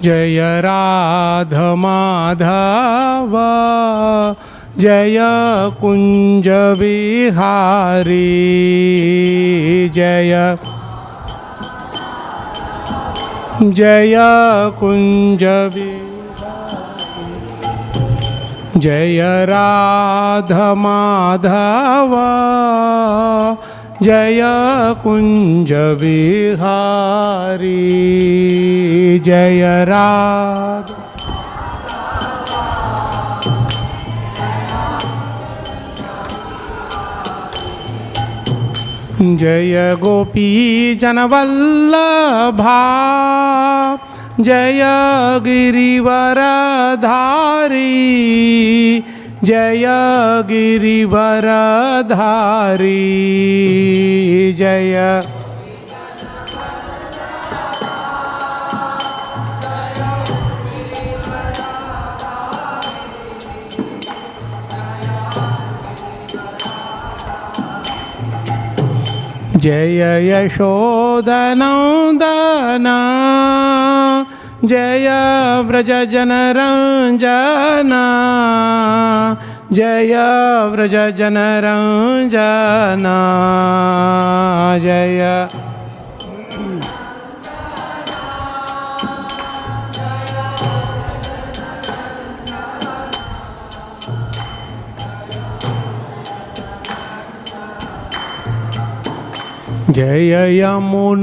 जय राधा माधव जय कुंज विहारी जय जय कुंज विहारी जय राधा माधव जय कुंज विहारी जय राधा जय गोपी जनवल्लभा जय गिरिवरधारी जय गिरिवरधारी जय जय यशोदनन्दन जय व्रजजनरञ्जन जय व्रजजनरञ्जन जय जय यमुनतीरवनचारी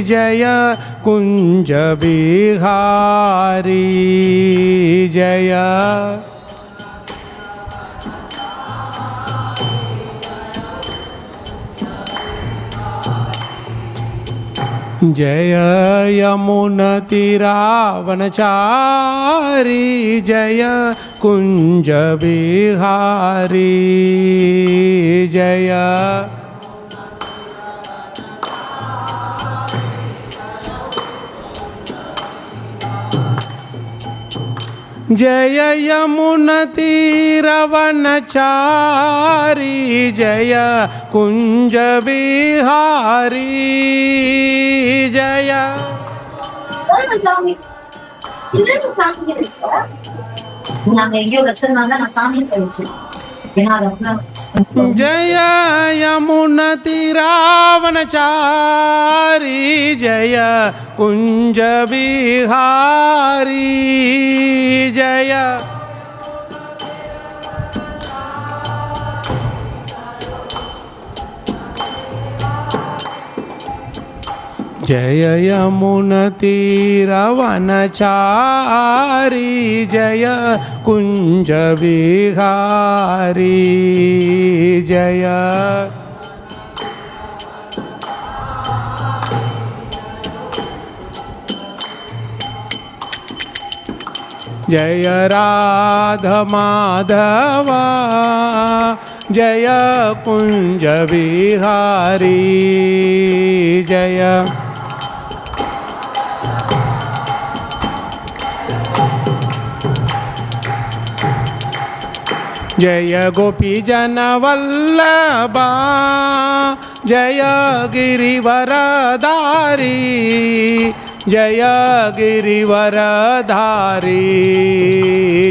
जय कुंज विहारी जय जय यमुनतीरावनचारी जय कुंज विहारी जय जय यमुनतीरवनचारी जय कुंज विहारी जय जय यमुनतीरावनचारी जय कुंज विहारी जय जय यमुनतीरवनचारी जय कुंज विहारी जय जय राधा माधव जय कुंज विहारी जय जय गोपी जनवल्लभा जय गिरिवरधारी जय गिरिवरधारी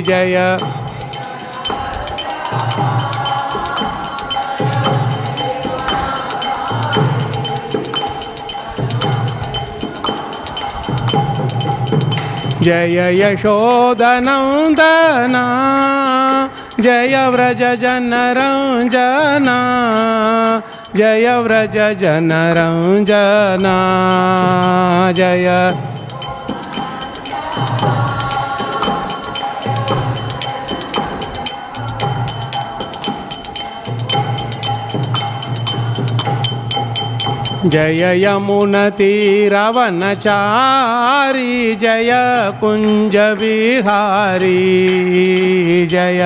जय जय यशोदनन्दन जय व्रजजनरञ्जन जय व्रजजनरञ्जन जय जय यमुनतीरवनचारी जय कुंज विहारी जय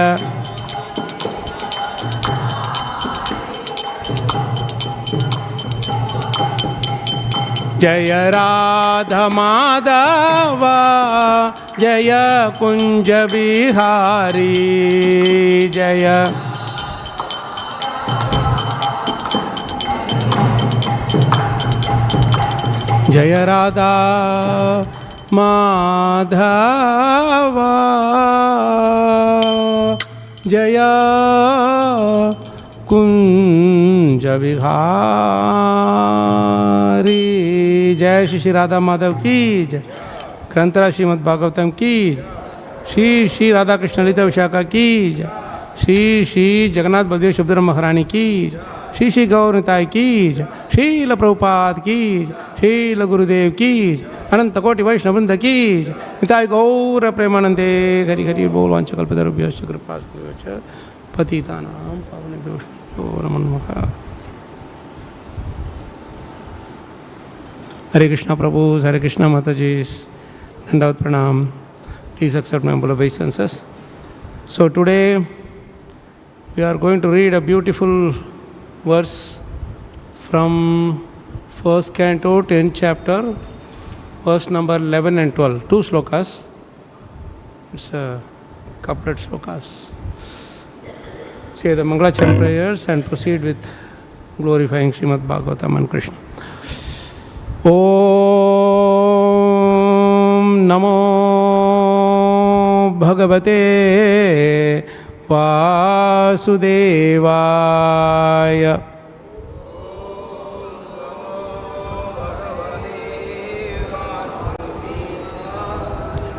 जय राधा माधव जय कुंज विहारी जय जय राधा माधव जय कुंज विहारी। जय श्री श्री राधा माधव की जय। ग्रंथराज श्रीमद्-भागवतम की जय। श्री श्री राधा कृष्ण ललिता विशाखा की जय। श्री श्री जगन्नाथ बलदेव सुभद्रा महारानी की जय। श्री श्री गौर निताय की जय। श्रील प्रभुपाद की जय। श्रील गुरुदेव की जय। अनंत कोटि वैष्णव वृंद की जय। निताय गौर प्रेमानंदे। हरि हरि बोल। वांछकल्पतरुभ्यश्च कृपासिन्धुभ्यश्च पतितानां पावनेभ्यो नमो नमः। हरे कृष्णा प्रभु, हरे कृष्णा माताजी, दंडवत प्रणाम. Please accept my humble obeisances. So today we are going to read a beautiful verse from first canto, 10th chapter, verse number 11 and 12. 2 slokas. It's a couplet slokas. Say the Mangalacharan prayers and proceed with glorifying Srimad-Bhagavatam and Krishna. Om Namo Bhagavate Vasudevaya.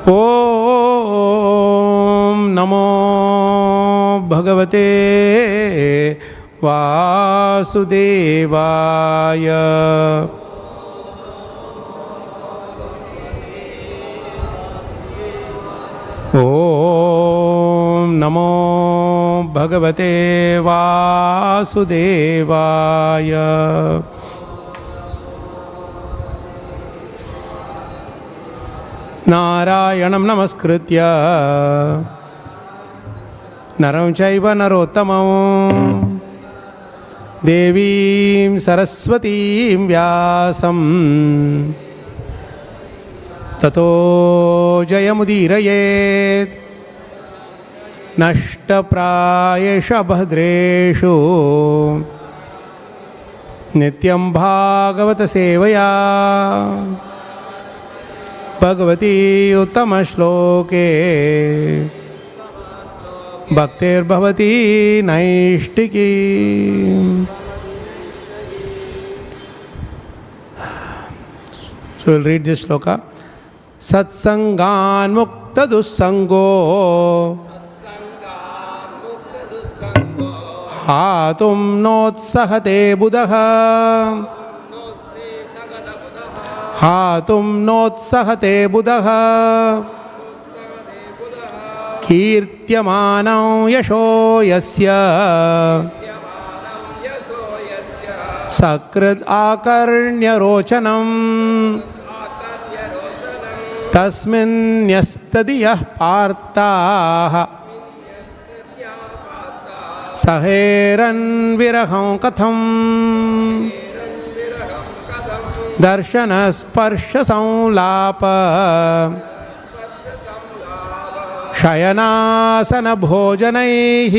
Om Namo Bhagavate Vasudevaya. Om Namo Bhagavate Vasudevaya. Narayanam namaskritya naram chaiva narottamam devim saraswatim vyasam tato jayamudirayet nashtaprayesha bhadreshu nityam bhagavata sevaya Bhagwati उत्तम श्लोके भक्तिर्भवती नैष्टिकी. So we'll read this shloka. sat-saṅgān mukta-duḥsaṅgo hātuṁ notsahate budhaḥ. hātuṁ notsahate budhaḥ. kīrtyamānaṁ yaśo yasya. sakṛd ākarṇya rocanam. tasmin nyasta-dhiyaḥ pārthāḥ. saheran virahaṁ katham. darśana-sparśa-saṁlāpa. śayanāsana-bhojanaiḥ.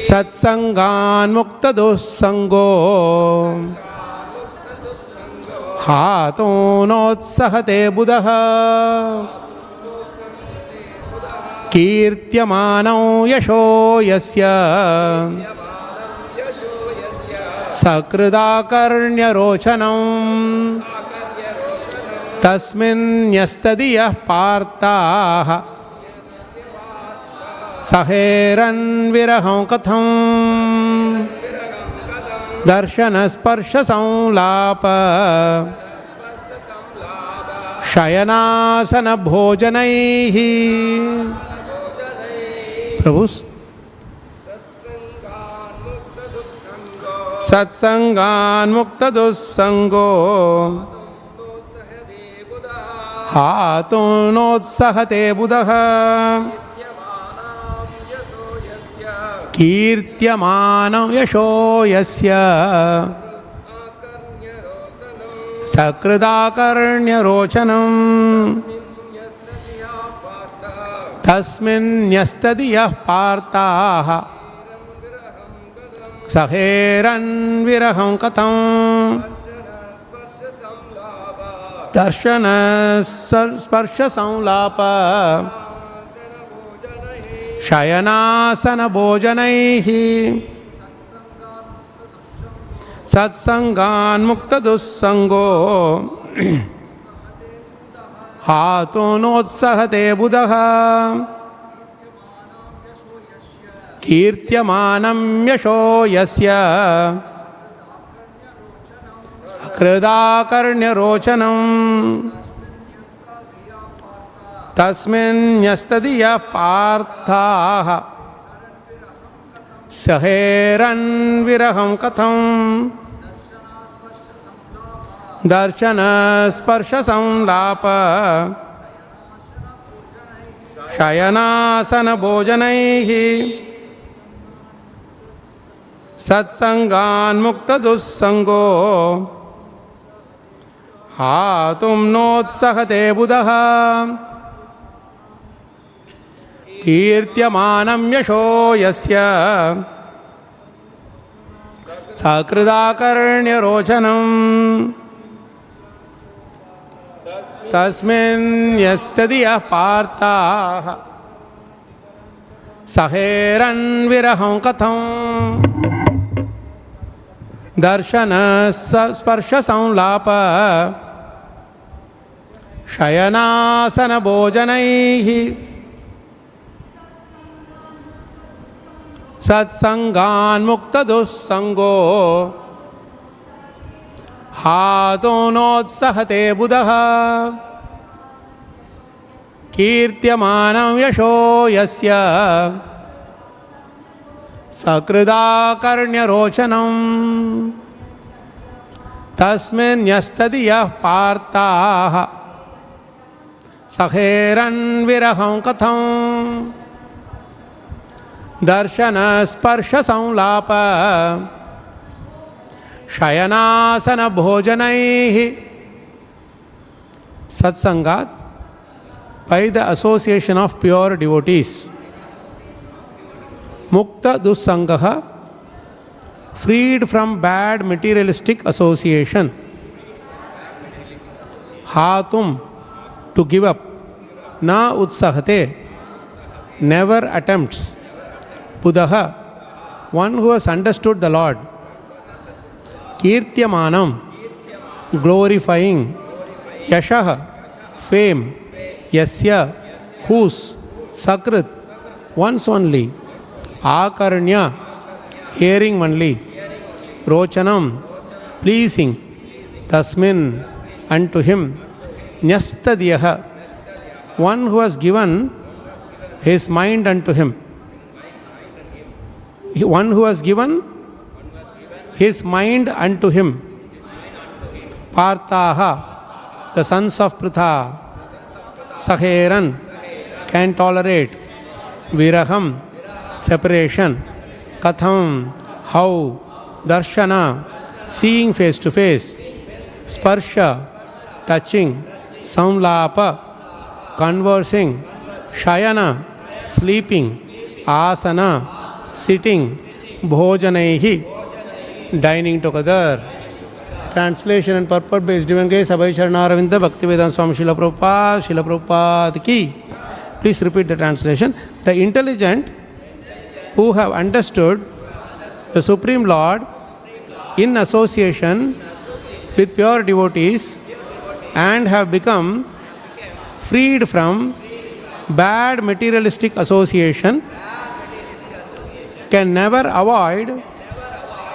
sat-saṅgān mukta-duḥsaṅgo. hātuṁ notsahate budhaḥ. kīrtyamānaṁ yaśo yasya. sakṛd ākarṇya rocanam. tasmin nyasta-dhiyaḥ pārthāḥ. saheran virahaṁ katham. darśana-sparśa-saṁlāpa. śayanāsana-bhojanaiḥ. Prabhus. sat-saṅgān mukta-duḥsaṅgo hātuṁ notsahate budhaḥ. kīrtyamānaṁ yaśo yasya. sakṛd ākarṇya rocanam. tasmin nyasta-dhiyaḥ pārthāḥ. saheran virahaṁ katham. darśana-sparśa-saṁlāpa śayanāsana-bhojanaiḥ sat-saṅgān mukta-duḥsaṅgo hātuṁ notsahate budhaḥ kīrtyamānaṁ yaśo yasya sakṛd ākarṇya rocanam tasmin nyasta-dhiyaḥ pārthāḥ saheran virahaṁ katham darśana-sparśa-saṁlāpa śayanāsana-bhojanaiḥ sat-saṅgān mukta-duḥsaṅgo hātuṁ notsahate budhaḥ kīrtyamānaṁ yaśo yasya sakṛd ākarṇya rocanam tasmin nyasta-dhiyaḥ pārthāḥ saheran virahaṁ katham darśana-sparśa-saṁlāpa śayanāsana-bhojanaiḥ sat-saṅgān mukta-duḥsaṅgo hātuṁ notsahate budhaḥ kīrtyamānaṁ yaśo yasya sakṛd ākarṇya rocanam tasmin nyasta-dhiyaḥ pārthāḥ saheran virahaṁ katham darśana-sparśa-saṁlāpa śayanāsana-bhojanaiḥ. Sat-saṅgāt, by the association of pure devotees. Mukta-duḥsaṅgaḥ, freed from bad materialistic association. Hātum, to give up. Na utsahate, never attempts. Budhaḥ, one who has understood the Lord. Kīrtyamānam, glorifying. Yaśah, fame. Yasya, whose. sakṛd, once only. ākarṇya, hearing only. rocanam, pleasing. tasmin, unto him. nyasta-dhiyaḥ, one who has given his mind unto him. One who has given his mind unto him. pārthāḥ, the sons of Pritha. saheran, can tolerate. virahaṁ, separation. katham, how. darśana, seeing face to face. sparsha, touching. saṁlāpa, conversing. śayana, sleeping. asana, sitting. bhojanaiḥ, dining together. Translation and purport by His Divine Grace Abhay Charanaravinda Bhaktivedanta Swami Srila Prabhupada ki. Please repeat the translation. The intelligent who have understood the Supreme Lord in association with pure devotees and have become freed from bad materialistic association can never avoid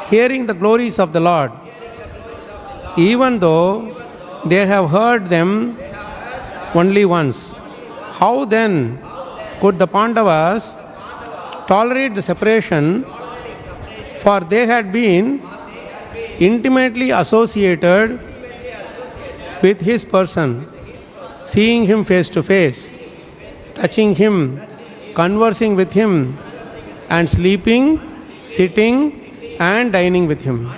hearing the glories of the Lord, even though they have heard them only once. How then could the Pandavas tolerate the separation, for they had been intimately associated with his person, seeing him face to face, touching him, conversing with him, and sleeping, sitting, and dining with him.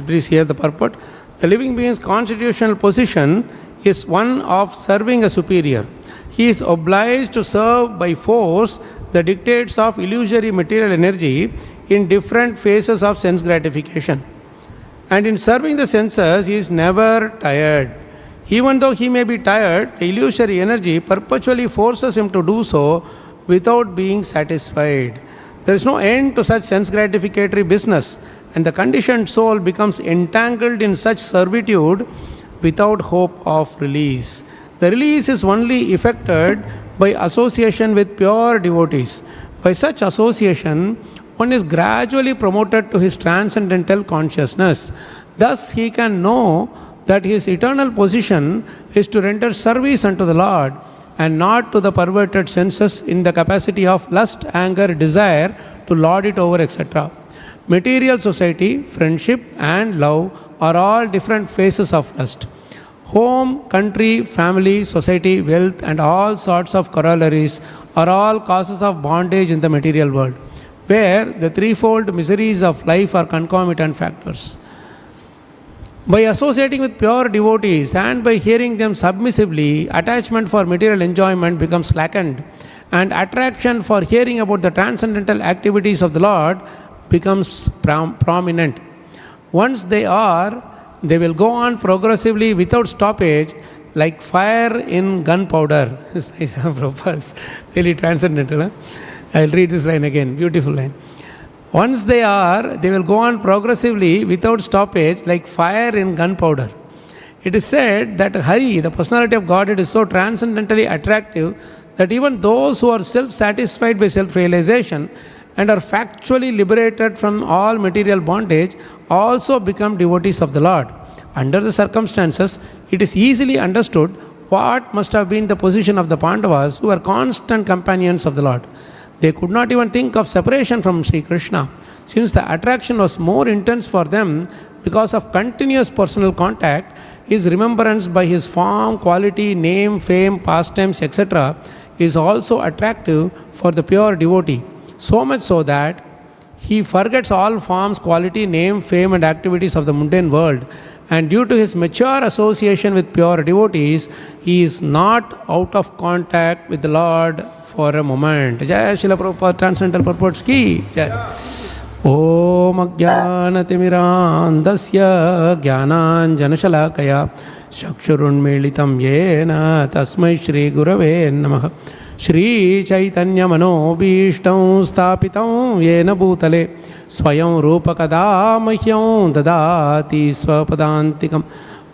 Please hear the purport. The living being's constitutional position is one of serving a superior. He is obliged to serve by force the dictates of illusory material energy in different phases of sense gratification, And in serving the senses, he is never tired. Even though he may be tired, the illusory energy perpetually forces him to do so without being satisfied. There is no end to such sense gratificatory business, and the conditioned soul becomes entangled in such servitude without hope of release. The release is only effected by association with pure devotees. By such association, one is gradually promoted to his transcendental consciousness. Thus, he can know that his eternal position is to render service unto the Lord and not to the perverted senses in the capacity of lust, anger, desire to lord it over, etc. Material society, friendship, and love are all different phases of lust. Home, country, family, society, wealth, and all sorts of corollaries are all causes of bondage in the material world, where the threefold miseries of life are concomitant factors. By associating with pure devotees and by hearing them submissively, attachment for material enjoyment becomes slackened, and attraction for hearing about the transcendental activities of the Lord becomes prominent. Once they will go on progressively without stoppage, like fire in gunpowder. This is nice, Prabhupada. Really transcendental. Huh? I'll read this line again. Beautiful line. Once they will go on progressively without stoppage, like fire in gunpowder. It is said that Hari, the personality of Godhead, is so transcendently attractive that even those who are self-satisfied by self-realization and are factually liberated from all material bondage also become devotees of the Lord. Under the circumstances, it is easily understood what must have been the position of the Pandavas, who were constant companions of the Lord. They could not even think of separation from Sri Krishna, since the attraction was more intense for them because of continuous personal contact. His remembrance by his form, quality, name, fame, pastimes, etc. is also attractive for the pure devotee, so much so that he forgets all forms, quality, name, fame, and activities of the mundane world. And due to his mature association with pure devotees, he is not out of contact with the Lord for a moment. Jai Srila Prabhupada Transcendental Purports Ki Jai. Om Ajnanatimiraandasya Jnananjanashalakaya Chakshurunmilitam Yena Tasmai Shri Gurave Namaha. Shri Chaitanya Manobhishtam Stapitam Yena Bhutale Swayam Rupakada Mahyam Dadati Swapadantikam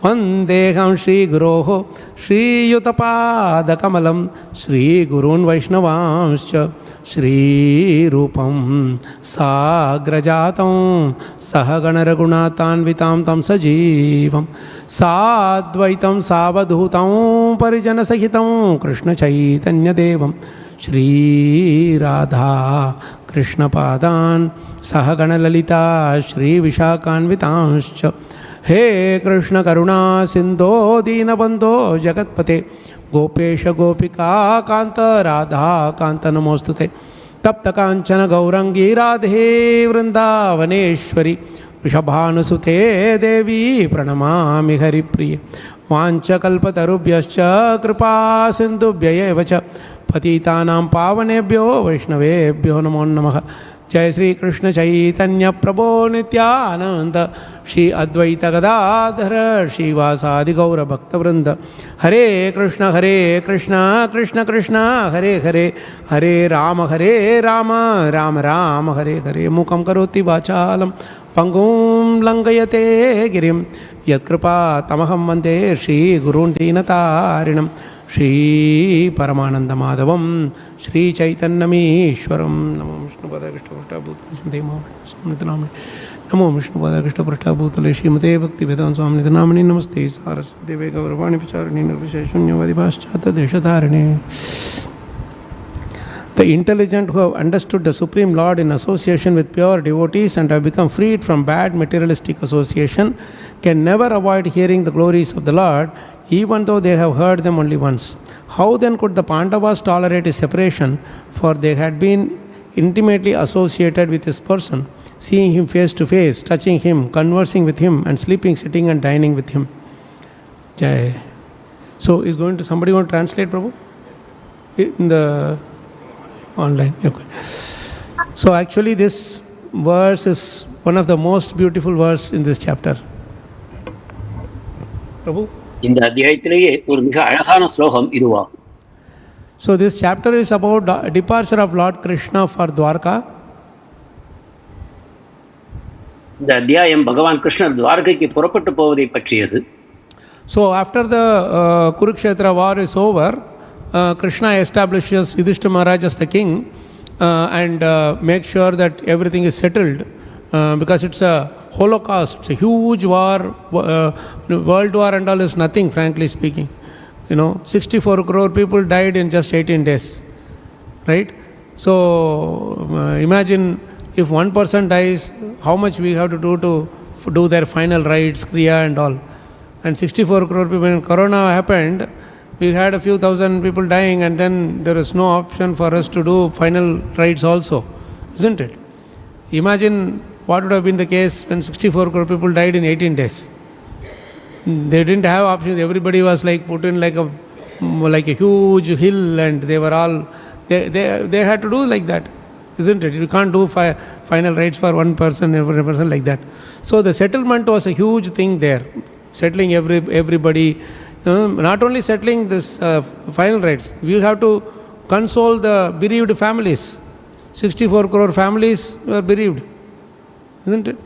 Vandeham Shri Guroho Shri Yutapādakamalam Shri Gurun Vaishnavamscha Shri Rupam Sagrajatam Sahaganaragunatanvitam Tam Sajivam Sadvaitam Savadhutam Parijana Sahitam Krishna Chaitanya Devam Shri Radha Krishna Padan Sahagana Lalita Shri Vishakānvitamscha He Krishna Karuna Sindho Dīnabandho Jagatpate Gopesha Gopika Kanta Radha Kanta Namostute Tapta Kanchana Gaurangi Radhe Vrindavaneshwari Vrishabhanusute Devi Pranamami Haripriya Vancha Kalpatarubhyascha Kripa Sindhubhya Evacha Patitanam Pavanebhyo Vaishnavebhyo Namo Namaha. Jai Sri Krishna Chaitanya Prabhu Nityananda Shri Advaita Gadadhara Shri Vasadi Gaura Bhakta Vrinda. Hare Krishna Krishna Krishna Hare Hare Hare Rama Rama Rama Hare Hare. Mukam Karoti Vachalam Pangum Langayate Girim Yat Kripa Tamaham Vande Shri Gurun Dinatarinam Shri Paramananda Madhavam Shri Chaitanyamishwaram. Namo Vishnu Pada Krishna Prasthā Bhutale Srimate Swamnita Namani. Namo Vishnu Pada Krishna Prasthā Bhutale Srimate Bhakti Vedanta Swamnita Namani. Namaste Saraswati Deve Gauravani Pacharani Nirvisheshunyavadi Paschata Deshatarane. The intelligent who have understood the Supreme Lord in association with pure devotees and have become freed from bad materialistic association can never avoid hearing the glories of the Lord, even though they have heard them only once. How then could the Pandavas tolerate his separation, for they had been intimately associated with his person, seeing him face to face, touching him, conversing with him, and sleeping, sitting, and dining with him? Jai. So, somebody going to translate, Prabhu? In the online. Okay. So actually this verse is one of the most beautiful verse in this chapter. Prabhu? இந்த அத்தியாயத்திலேயே ஒரு மிக அழகான ஸ்லோகம் இதுவாகும். So this chapter is about departure of Lord Krsna for Dwarka. இந்த அத்தியாயம் பகவான் கிருஷ்ணர் துவாரகைக்கு புறப்பட்டு போவதை பற்றியது. So after the Kurukshetra war is over, Krishna establishes Yudhishthira Maharaj as the king and makes sure that everything is settled because it's a holocaust, it's a huge war, world war and all is nothing, frankly speaking. 64 crore people died in just 18 days, right? So imagine if one person dies, how much we have to do their final rites, kriya and all. And 64 crore people, when Corona happened, we had a few thousand people dying and then there is no option for us to do final rites also, isn't it? Imagine what would have been the case when 64 crore people died in 18 days. They didn't have options. Everybody was like put in like a huge hill and they were all, they had to do like that, isn't it? You can't do final rites for one person, every person like that. So the settlement was a huge thing there. Settling everybody, not only settling this final rites, we have to console the bereaved families. 64 crore families were bereaved, isn't it?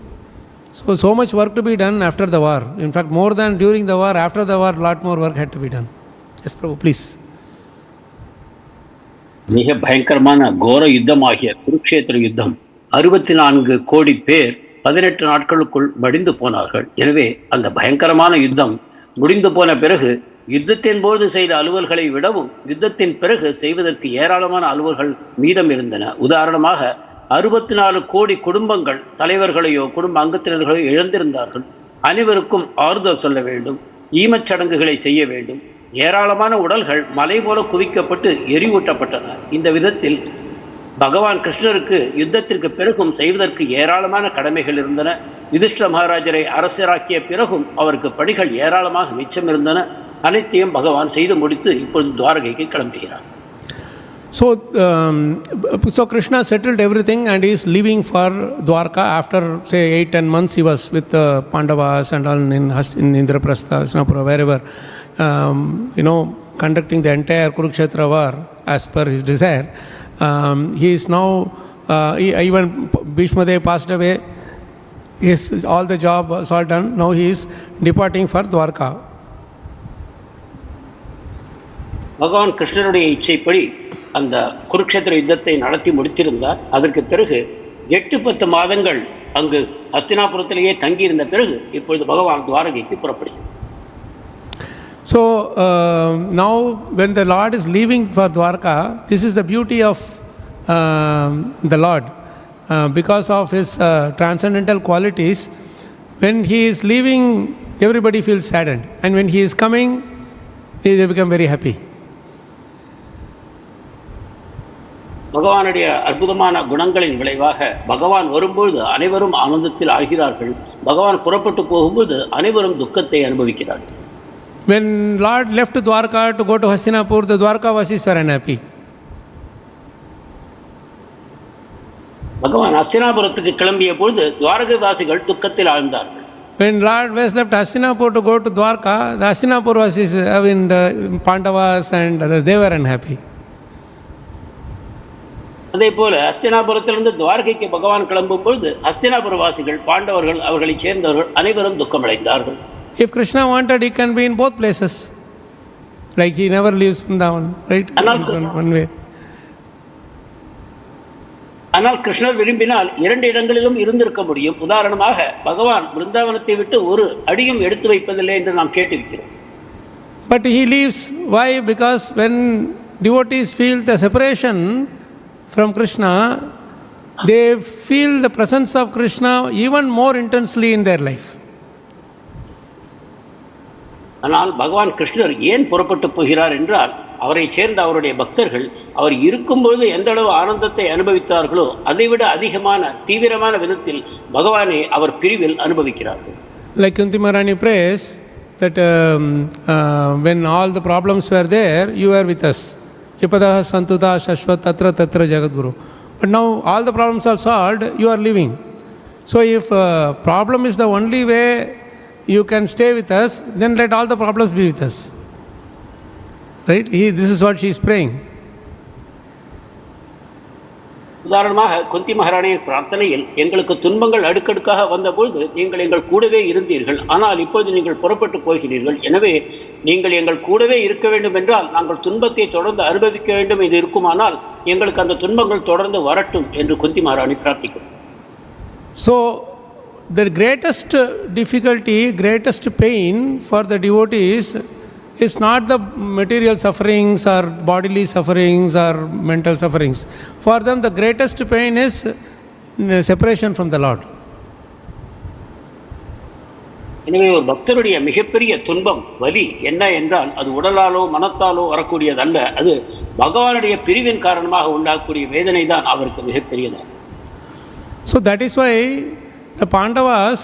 So much work to be done after the war. In fact, more than during the war, after the war, lot more work had to be done. Yes, Prabhu, please. மிக பயங்கரமான கோர யுத்தமாகிய குருக்ஷேத்திர யுத்தம் 64 கோடி பேர் 18 நாட்களுக்குள் மடிந்து போனார்கள். எனவே அந்த பயங்கரமான யுத்தம் முடிந்து போன பிறகு யுத்தத்தின் போது செய்த அலுவல்களை விடவும் யுத்தத்தின் பிறகு செய்வதற்கு ஏராளமான அலுவல்கள் மீதம் இருந்தன. உதாரணமாக 64 கோடி குடும்பங்கள் தலைவர்களையோ குடும்ப அங்கத்தினர்களையோ இழந்திருந்தார்கள். அனைவருக்கும் ஆறுதல் சொல்ல வேண்டும், ஈமச்சடங்குகளை செய்ய வேண்டும். ஏராளமான உடல்கள் மலை போல குவிக்கப்பட்டு எரிவூட்டப்பட்டன. இந்த விதத்தில் பகவான் கிருஷ்ணருக்கு யுத்தத்திற்கு பிறகும் செய்வதற்கு ஏராளமான கடமைகள் இருந்தன. யுதிஷ்டிர மகாராஜரை அரசராக்கிய பிறகும் அவருக்கு பணிகள் ஏராளமாக மிச்சம் இருந்தன. அனைத்தையும் பகவான் செய்து முடித்து இப்பொழுது துவாரகைக்கு கிளம்புகிறார். So Krishna settled everything and he is leaving for Dwarka after say 8-10 months. He was with Pandavas and all in Indraprastha, Hastinapura, wherever, conducting the entire Kurukshetra war as per his desire. He is now, even Bhishmadev passed away, all the job was all done. Now he is departing for Dwarka. பகவான் கிருஷ்ணருடைய இச்சைப்படி அந்த குருக்ஷேத்திர யுத்தத்தை நடத்தி முடித்திருந்தார். அதற்கு பிறகு 8-10 மாதங்கள் அங்கு ஹஸ்தினாபுரத்திலேயே தங்கியிருந்த பிறகு இப்பொழுது பகவான் துவாரகைக்கு புறப்படுகிறார். So now when the Lord is leaving for Dwarka, this is the beauty of the Lord. Because of his transcendental qualities, when he is leaving, everybody feels saddened. And when he is coming, they become very happy. பகவானுடைய அற்புதமான குணங்களின் விளைவாக பகவான் வரும்பொழுது அனைவரும் ஆனந்தத்தில் ஆகிறார்கள். பகவான் புறப்பட்டு போகும்போது அனைவரும் துக்கத்தை அனுபவிக்கிறார்கள். When Lord left Dwarka to go to Hastinapur, the Dwarkavasis were unhappy. பகவான் ஹஸ்தினாபுரத்துக்கு கிளம்பிய பொழுது துவாரகவாசிகள் துக்கத்தில் ஆழ்ந்தார்கள். When Lord was left Hastinapur to go to Dwarka, the Hastinapurvasis, the Pandavas and others, they were unhappy. அதே போல ஹஸ்தினாபுரத்திலிருந்து துவாரகைக்கு பகவான் கிளம்பும் பொழுது ஹஸ்தினாபுரவாசிகள் பாண்டவர்கள் அவர்களை சேர்ந்தவர்கள் அனைவரும் துக்கமடைந்தார்கள். If Krishna wanted, he can be in both places. Like he never leaves Vrindavan, right? One way. ஆனால் கிருஷ்ணர் விரும்பினால் 2 இடங்களிலும் இருந்திருக்க முடியும். உதாரணமாக பகவான் பிருந்தாவனத்தை விட்டு ஒரு அடியும் எடுத்து வைப்பதில்லை என்று நாம் கேட்டிருக்கிறோம். But he leaves. Why? Because when devotees feel the separation from Krishna, they feel the presence of Krishna even more intensely in their life. ஆனால் பகவான் கிருஷ்ணர் ஏன் புறப்பட்டு போகிறார் என்றால் அவரை சேர்ந்த அவருடைய பக்தர்கள் அவர் இருக்கும்பொழுது எந்த அளவு ஆனந்தத்தை அனுபவித்தார்களோ அதைவிட அதிகமான தீவிரமான விதத்தில் பகவானை அவர் பிரிவில் அனுபவிக்கிறார்கள். Like Kunti Maharani prays that when all the problems were there, you were with us. Ipadaha santuta shashvat tatra tatra jagadguru. But now all the problems are solved, you are living. So if problem is the only way you can stay with us, then let all the problems be with us. Right? This is what she is praying. உதாரணமாக குந்தி மகாராணியின் பிரார்த்தனையில் எங்களுக்கு துன்பங்கள் அடுக்கடுக்காக வந்தபொழுது நீங்கள் எங்கள் கூடவே இருந்தீர்கள், ஆனால் இப்பொழுது நீங்கள் புறப்பட்டு போகிறீர்கள். எனவே நீங்கள் எங்கள் கூடவே இருக்க வேண்டும் என்றால் நாங்கள் துன்பத்தை தொடர்ந்து அனுபவிக்க வேண்டும் என்று இருக்குமானால் எங்களுக்கு அந்த துன்பங்கள் தொடர்ந்து வரட்டும் என்று குந்தி மகாராணி பிரார்த்திக்கும். So the greatest difficulty, greatest pain for the devotees is not the material sufferings or bodily sufferings or mental sufferings. For them the greatest pain is separation from the Lord. எனவே ஒரு பக்தருடைய மிகப்பெரிய துன்பம் வலி என்ன என்றால் அது உடலாலோ மனத்தாலோ வரக்கூடியதல்ல, அது பகவானுடைய பிரிவின் காரணமாக உண்டாகக்கூடிய வேதனை தான் அவருக்கு மிகப்பெரியது. So that is why the Pandavas,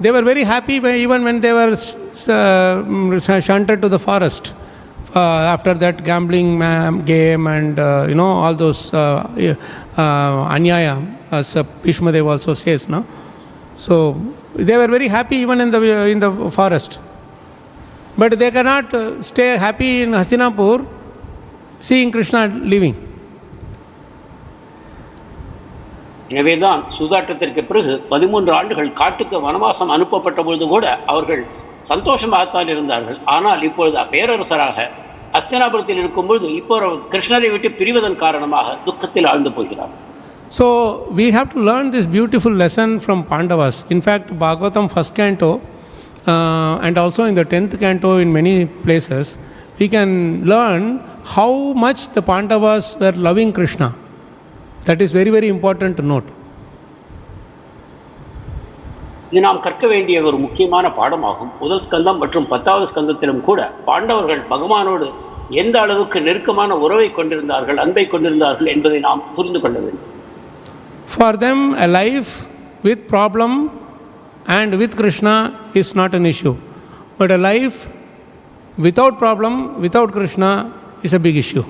they were very happy even when they were shunted to the forest after that gambling game and all those anyaya, as Bhishma Dev also says, no? So they were very happy even in the forest, but they cannot stay happy in Hastinapur seeing Krishna living. எனவேதான் சூதாட்டத்திற்கு பிறகு 13 ஆண்டுகள் காட்டுக்கு வனவாசம் அனுப்பப்பட்ட பொழுது கூட அவர்கள் சந்தோஷமாகத்தான் இருந்தார்கள். ஆனால் இப்பொழுது பேரரசராக ஹஸ்தினாபுரத்தில் இருக்கும்பொழுது இப்போ கிருஷ்ணரை விட்டு பிரிவதன் காரணமாக துக்கத்தில் ஆழ்ந்து போகிறார். So we have to learn this beautiful lesson from Pandavas. In fact, Bhagavatam 1st canto and also in the 10th canto in many places, we can learn how much the Pandavas were loving Krishna. That is very, very important to note. இது நாம் கற்க வேண்டிய ஒரு முக்கியமான பாடமாகும். முதல் ஸ்கந்தம் மற்றும் 10வது ஸ்கந்தத்திலும் கூட பாண்டவர்கள் பகவானோடு எந்த அளவுக்கு நெருக்கமான உறவை கொண்டிருந்தார்கள், அன்பை கொண்டிருந்தார்கள் என்பதை நாம் புரிந்து கொள்ள வேண்டும். For them, a life with problem and with Krishna is not an issue. But a life without problem, without Krishna is a big issue.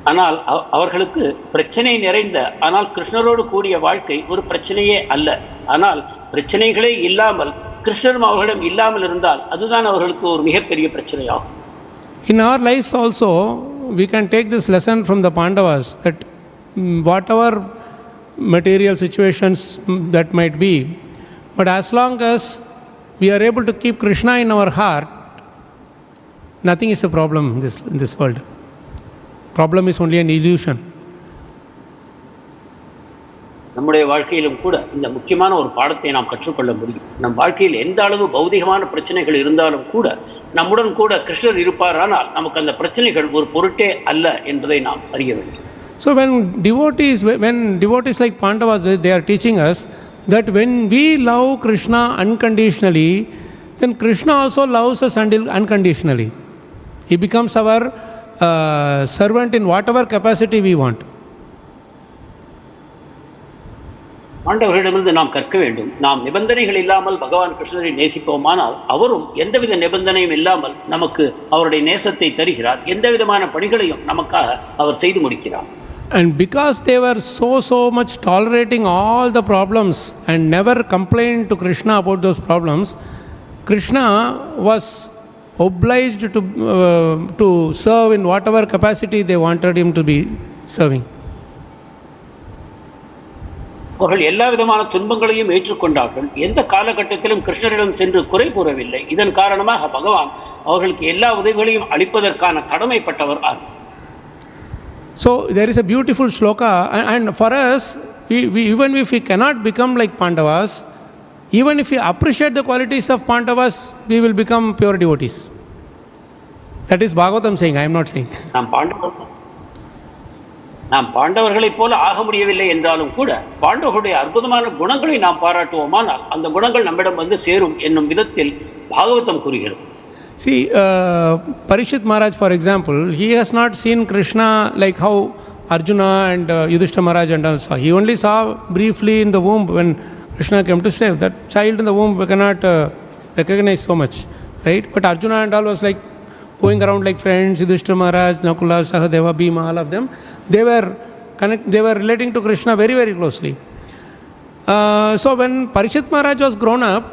ஆனால் அவர்களுக்கு பிரச்சனை நிறைந்த ஆனால் கிருஷ்ணரோடு கூடிய வாழ்க்கை ஒரு பிரச்சனையே அல்ல. ஆனால் பிரச்சனைகளே இல்லாமல் கிருஷ்ணரும் அவர்களிடம் இல்லாமல் இருந்தால் அதுதான் அவர்களுக்கு ஒரு மிகப்பெரிய பிரச்சனையாகும். In our lives also, we can take this lesson from the Pandavas that whatever material situations that might be, but as long as we are able to keep Krishna in our heart, nothing is a problem in this world. Problem is only an illusion. நம்முடைய வாழ்க்கையிலும் கூட இந்த முக்கியமான ஒரு பாடத்தை நாம் கற்றுக்கொள்ள முடியும். நம் வாழ்க்கையில் எந்த அளவு பௌதிகமான பிரச்சனைகள் இருந்தாலும் கூட நம்முடன் கூட கிருஷ்ணர் இருப்பாரானால் நமக்கு அந்த பிரச்சனைகள் ஒரு பொருட்டே அல்ல என்பதை நாம் அறிய வேண்டும். So when devotees like Pandavas, they are teaching us that when we love Krishna unconditionally, then Krishna also loves us unconditionally. He becomes our servant in whatever capacity we want. ஆண்டவர்களிடமிருந்து நாம் கற்க வேண்டும். நாம் நிபந்தனைகள் இல்லாமல் பகவான் கிருஷ்ணரை நேசிப்போமானால் அவரும் எந்தவித நிபந்தனையும் இல்லாமல் நமக்கு அவருடைய நேசத்தை தருகிறார். எந்த விதமான பணிகளையும் நமக்காக அவர் செய்து முடிக்கிறார். And because they were so much tolerating all the problems and never complained to Krishna about those problems, Krishna was obliged to serve in whatever capacity they wanted him to be serving. அவர்கள் எல்லா விதமான துன்பங்களையும் ஏற்றுக்கொண்டார்கள். எந்த காலகட்டத்திலும் கிருஷ்ணரிடம் சென்று குறை கூறவில்லை. இதன் காரணமாக பகவான் அவர்களுக்கு எல்லா உதவிகளையும் அளிப்பதற்கான கடமைப்பட்டவர் ஆனார். So there is a beautiful shloka, and for us, we even if we cannot become like Pandavas, even if we appreciate the qualities of Pandavas, we will become pure devotees. That is Bhagavatam saying, I am not saying. நாம் பாண்டவர்களைப் போல ஆக முடியவில்லை என்றாலும் கூட பாண்டவர்களுடைய அற்புதமான குணங்களை நாம் பாராட்டுவோமானால் அந்த குணங்கள் நம்மிடம் வந்து சேரும் என்னும் விதத்தில் பாகவதம் கூறுகிறது. See, Parikshit Maharaj, for example, he has not seen Krishna like how Arjuna and Yudhishthira Maharaj and all saw. He only saw briefly in the womb when Krishna came to save. That child in the womb we cannot recognize so much, right? But Arjuna and all was like going around like friends, Yudhishthira Maharaj, Nakula, Sahadeva, Bhima, all of them. they were relating to Krishna very, very closely. So when Parikshit Maharaj was grown up,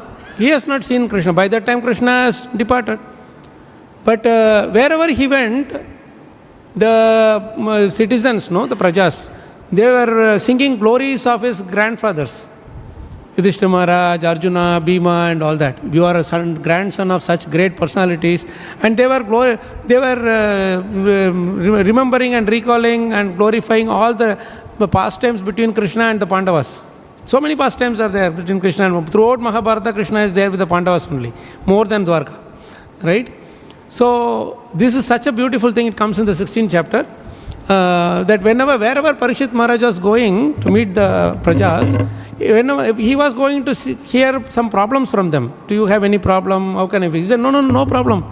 he has not seen Krishna. By that time Krishna has departed. But wherever he went, the citizens, the prajas, they were singing glories of his grandfathers. Yudhishthira Maharaj, Arjuna, Bhima and all that. You are a grandson of such great personalities. And they were remembering and recalling and glorifying all the pastimes between Krishna and the Pandavas. So many pastimes are there between Krishna and throughout Mahabharata, Krishna is there with the Pandavas only, more than Dwarka. Right? So this is such a beautiful thing. It comes in the 16th chapter. That wherever Parikshit Maharaj was going to meet the prajas, whenever he was going to hear some problems from them. Do you have any problem? How can I fix? He said, no problem.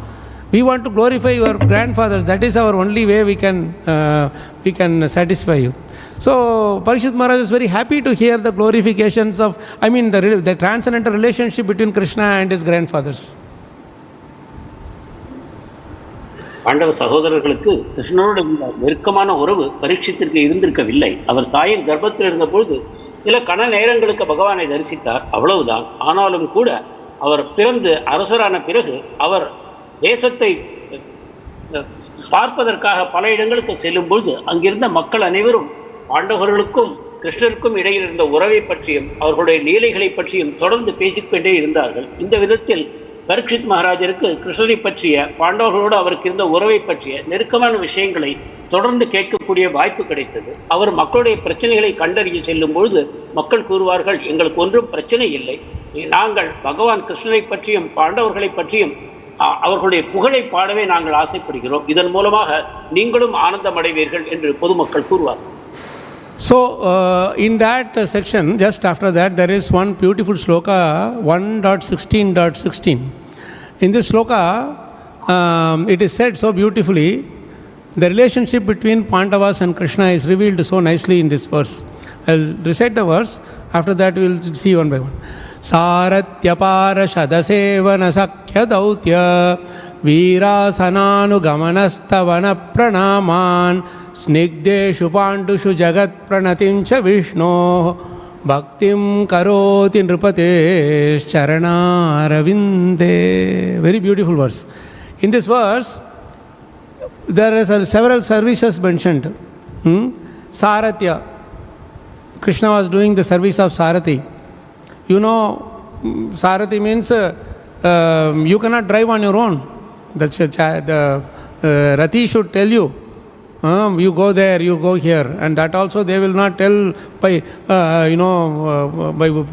We want to glorify your grandfathers. That is our only way we can satisfy you. So Parikshit Maharaj is very happy to hear the glorifications of, the transcendental relationship between Krishna and his grandfathers. Pandava சகோதரர்களுக்கு கிருஷ்ணனோட நெருக்கமான உறவு பரீட்சித்திற்கு இருந்திருக்கவில்லை. அவர் தாயின் கர்ப்பத்தில் இருந்தபொழுது சில கண நேரங்களுக்கு பகவானை தரிசித்தார், அவ்வளவுதான். ஆனாலும் கூட அவர் பிறந்து அரசரான பிறகு அவர் தேசத்தை பார்ப்பதற்காக பல இடங்களுக்கு செல்லும் பொழுது அங்கிருந்த மக்கள் அனைவரும் பாண்டவர்களுக்கும் கிருஷ்ணருக்கும் இடையில் இருந்த உறவை பற்றியும் அவர்களுடைய லீலைகளை பற்றியும் தொடர்ந்து பேசிக்கொண்டே இருந்தார்கள். இந்த விதத்தில் பரீட்சித் மகாராஜருக்கு கிருஷ்ணரை பற்றிய, பாண்டவர்களோடு அவருக்கு இருந்த உறவை பற்றிய நெருக்கமான விஷயங்களை தொடர்ந்து கேட்கக்கூடிய வாய்ப்பு கிடைத்தது. அவர் மக்களுடைய பிரச்சனைகளை கண்டறிய செல்லும் பொழுது மக்கள் கூறுவார்கள், எங்களுக்கு ஒன்றும் பிரச்சனை இல்லை, நாங்கள் பகவான் கிருஷ்ணரை பற்றியும் பாண்டவர்களை பற்றியும் அவர்களுடைய புகழை பாடவே நாங்கள் ஆசைப்படுகிறோம், இதன் மூலமாக நீங்களும் ஆனந்தம் அடைவீர்கள் என்று பொதுமக்கள் கூறுவார்கள். So in that section, just after that, there is one beautiful shloka, 1.16.16. In this shloka, it is said so beautifully, the relationship between Pandavas and Krishna is revealed so nicely in this verse. I'll recite the verse, after that we will see one by one. Saratyapara shadasevana sakya dautya virasanānugamanasthavana pranaman snigdeshu pandushu jagat pranatimcha vishno bhaktim karoti nrupate charanāravinde. Very beautiful verse. In this verse, there are several services mentioned. Saratya. Krishna was doing the service of Sarathi. You know, Sarathi means you cannot drive on your own. The Rathi should tell you, you go there, you go here, and that also they will not tell by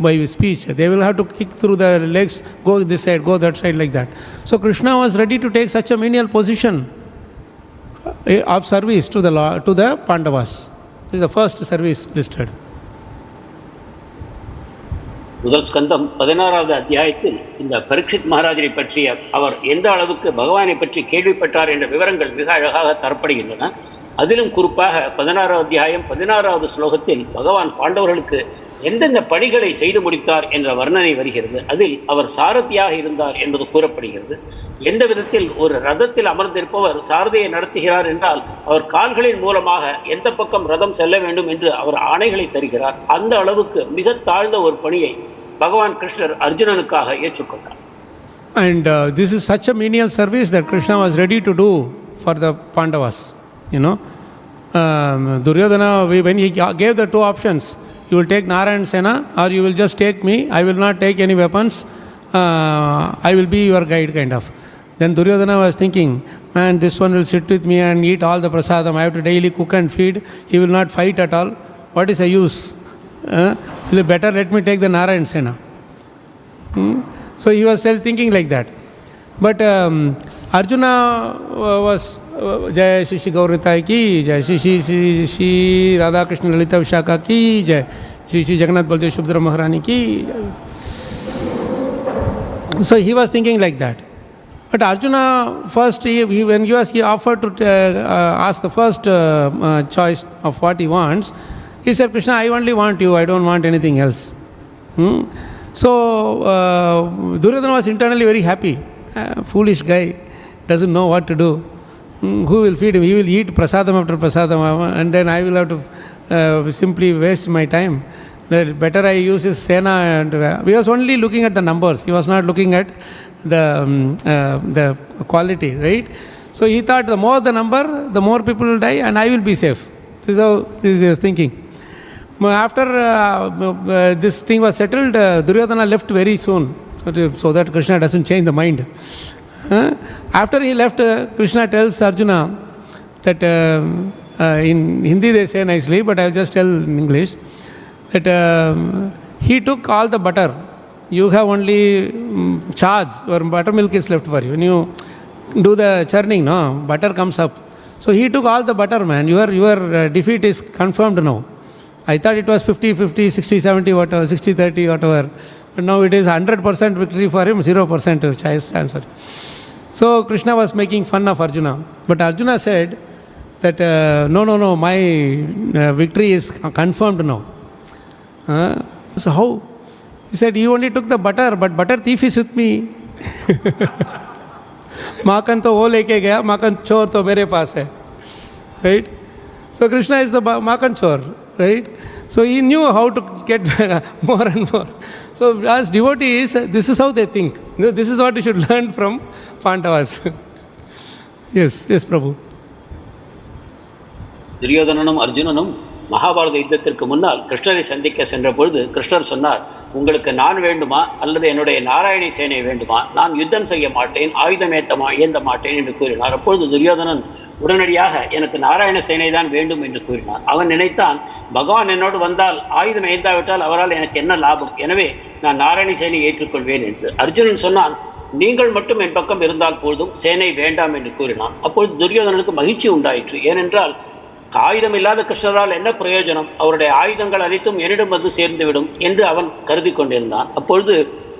by speech. They will have to kick through the legs, go this side, go that side, like that. So Krishna was ready to take such a menial position of service to the Pandavas. This is the first service listed. முதல் ஸ்கந்தம் 16வது அத்தியாயத்தில் இந்த பரீட்சித் மகாராஜரை பற்றிய அவர் எந்த அளவுக்கு பகவானை பற்றி கேள்விப்பட்டார் என்ற விவரங்கள் மிக அழகாக தரப்படுகின்றன. அதிலும் குறிப்பாக 16வது அத்தியாயம் 16வது ஸ்லோகத்தில் பகவான் பாண்டவர்களுக்கு எந்தெந்த பணிகளை செய்து முடித்தார் என்ற வர்ணனை வருகிறது. அதில் அவர் சாரதியாக இருந்தார் என்பது கூறப்படுகிறது. எந்த விதத்தில் ஒரு ரதத்தில் அமர்ந்திருப்பவர் சாரதியை நடத்துகிறார் என்றால் அவர் கால்களின் மூலமாக எந்த பக்கம் ரதம் செல்ல வேண்டும் என்று அவர் ஆணைகளை தருகிறார். அந்த அளவுக்கு மிக தாழ்ந்த ஒரு பணியை பகவான் கிருஷ்ணர் அர்ஜுனனுக்காக ஏற்றுக்கொண்டார். And this is such a menial service that Krishna was ready to do for the Pandavas. Duryodhana, when he gave the two options, you will take Narayana Sena or you will just take me, I will not take any weapons, I will be your guide, kind of. Then Duryodhana was thinking, man, this one will sit with me and eat all the prasadam, I have to daily cook and feed, he will not fight at all, what is the use? Better let me take the Narayana Sena. So he was still thinking like that. But Arjuna was Jai Shri Gaurnitai ki, Jai Shri Radha Krishna Lalita Vishaka ki, Jai Shri Jagannath Baldev Subhadra Maharani ki. So he was thinking like that. But Arjuna first, when he offered to ask the first choice of what he wants, he said, Krishna, I only want you, I don't want anything else. So Duryodhana was internally very happy. Foolish guy, doesn't know what to do. who will feed him? He will eat prasadam after prasadam, and then I will have to simply waste my time. Better I use his sena. And he was only looking at the numbers. He was not looking at the quality, right? So he thought the more the number, the more people will die, and I will be safe. This is how he was thinking. After this thing was settled, Duryodhana left very soon, so that Krishna doesn't change the mind. After he left, Krishna tells Arjuna that in Hindi they say nicely, but I will just tell in English, that he took all the butter. You have only charge, or buttermilk is left for you. When you do the churning, no, butter comes up. So he took all the butter, man. Your defeat is confirmed now. I thought it was 50-50, 60-70, whatever, 60-30, whatever. But now it is 100% victory for him, 0% chance. So Krishna was making fun of Arjuna. But Arjuna said that, no, my victory is confirmed now. So how? He said, you only took the butter, but butter thief is with me. माखन तो वो लेके गया, माखन चोर तो मेरे पास है, right? So Krishna is the माखन चोर, right? So he knew how to get more and more. So as devotees, this is how they think. This is what you should learn from Pandavas. Yes, Prabhu. துரியோதனனும் அர்ஜுனனும் மகாபாரத யுத்தத்திற்கு முன்னால் கிருஷ்ணரை சந்திக்க சென்ற பொழுது கிருஷ்ணர் சொன்னார், உங்களுக்கு நான் வேண்டுமா அல்லது என்னுடைய நாராயணி சேனை வேண்டுமா? நான் யுத்தம் செய்ய மாட்டேன், ஆயுதம் ஏந்த மாட்டேன் என்று கூறினார். அப்பொழுது துரியோதனன் உடனடியாக எனக்கு நாராயண சேனை தான் வேண்டும் என்று கூறினார். அவன் நினைத்தான், பகவான் என்னோடு வந்தால் ஆயுதம் ஏந்தாவிட்டால் அவரால் எனக்கு என்ன லாபம், எனவே நான் நாராயண சேனை ஏற்றுக்கொள்வேன் என்று. அர்ஜுனன் சொன்னான், நீங்கள் மட்டும் என் பக்கம் இருந்தால் போதும், சேனை வேண்டாம் என்று கூறினான். அப்பொழுது துரியோதனனுக்கு மகிழ்ச்சி உண்டாயிற்று. ஏனென்றால் ஆயுதம் இல்லாத கிருஷ்ணரால் என்ன பிரயோஜனம், அவருடைய ஆயுதங்கள் அனைத்தும் என்னிடம் வந்து சேர்ந்துவிடும் என்று அவன் கருதி கொண்டிருந்தான். அப்பொழுது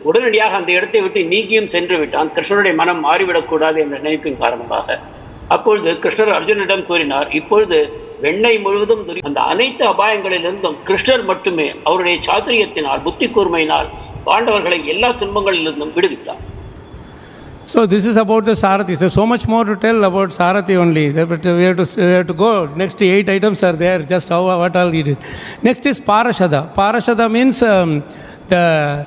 உடனடியாக அந்த இடத்தை விட்டு நீங்கியும் சென்று விட்டான், கிருஷ்ணருடைய மனம் மாறிவிடக்கூடாது என்ற நினைப்பின் காரணமாக. அப்பொழுது கிருஷ்ணர் அர்ஜுனிடம் கூறினார், இப்பொழுது வெண்ணெய் முழுவதும் அந்த அனைத்து அபாயங்களிலிருந்தும் கிருஷ்ணர் மட்டுமே அவருடைய சாதுரியத்தினால், புத்தி கூர்மையினால் பாண்டவர்களை எல்லா துன்பங்களிலிருந்தும் விடுவித்தார். So this is about the Sarathi. So much more to tell about Sarathi only. But we have to go. Next 8 items are there, just what all he did. Next is Parashada. Parashada means the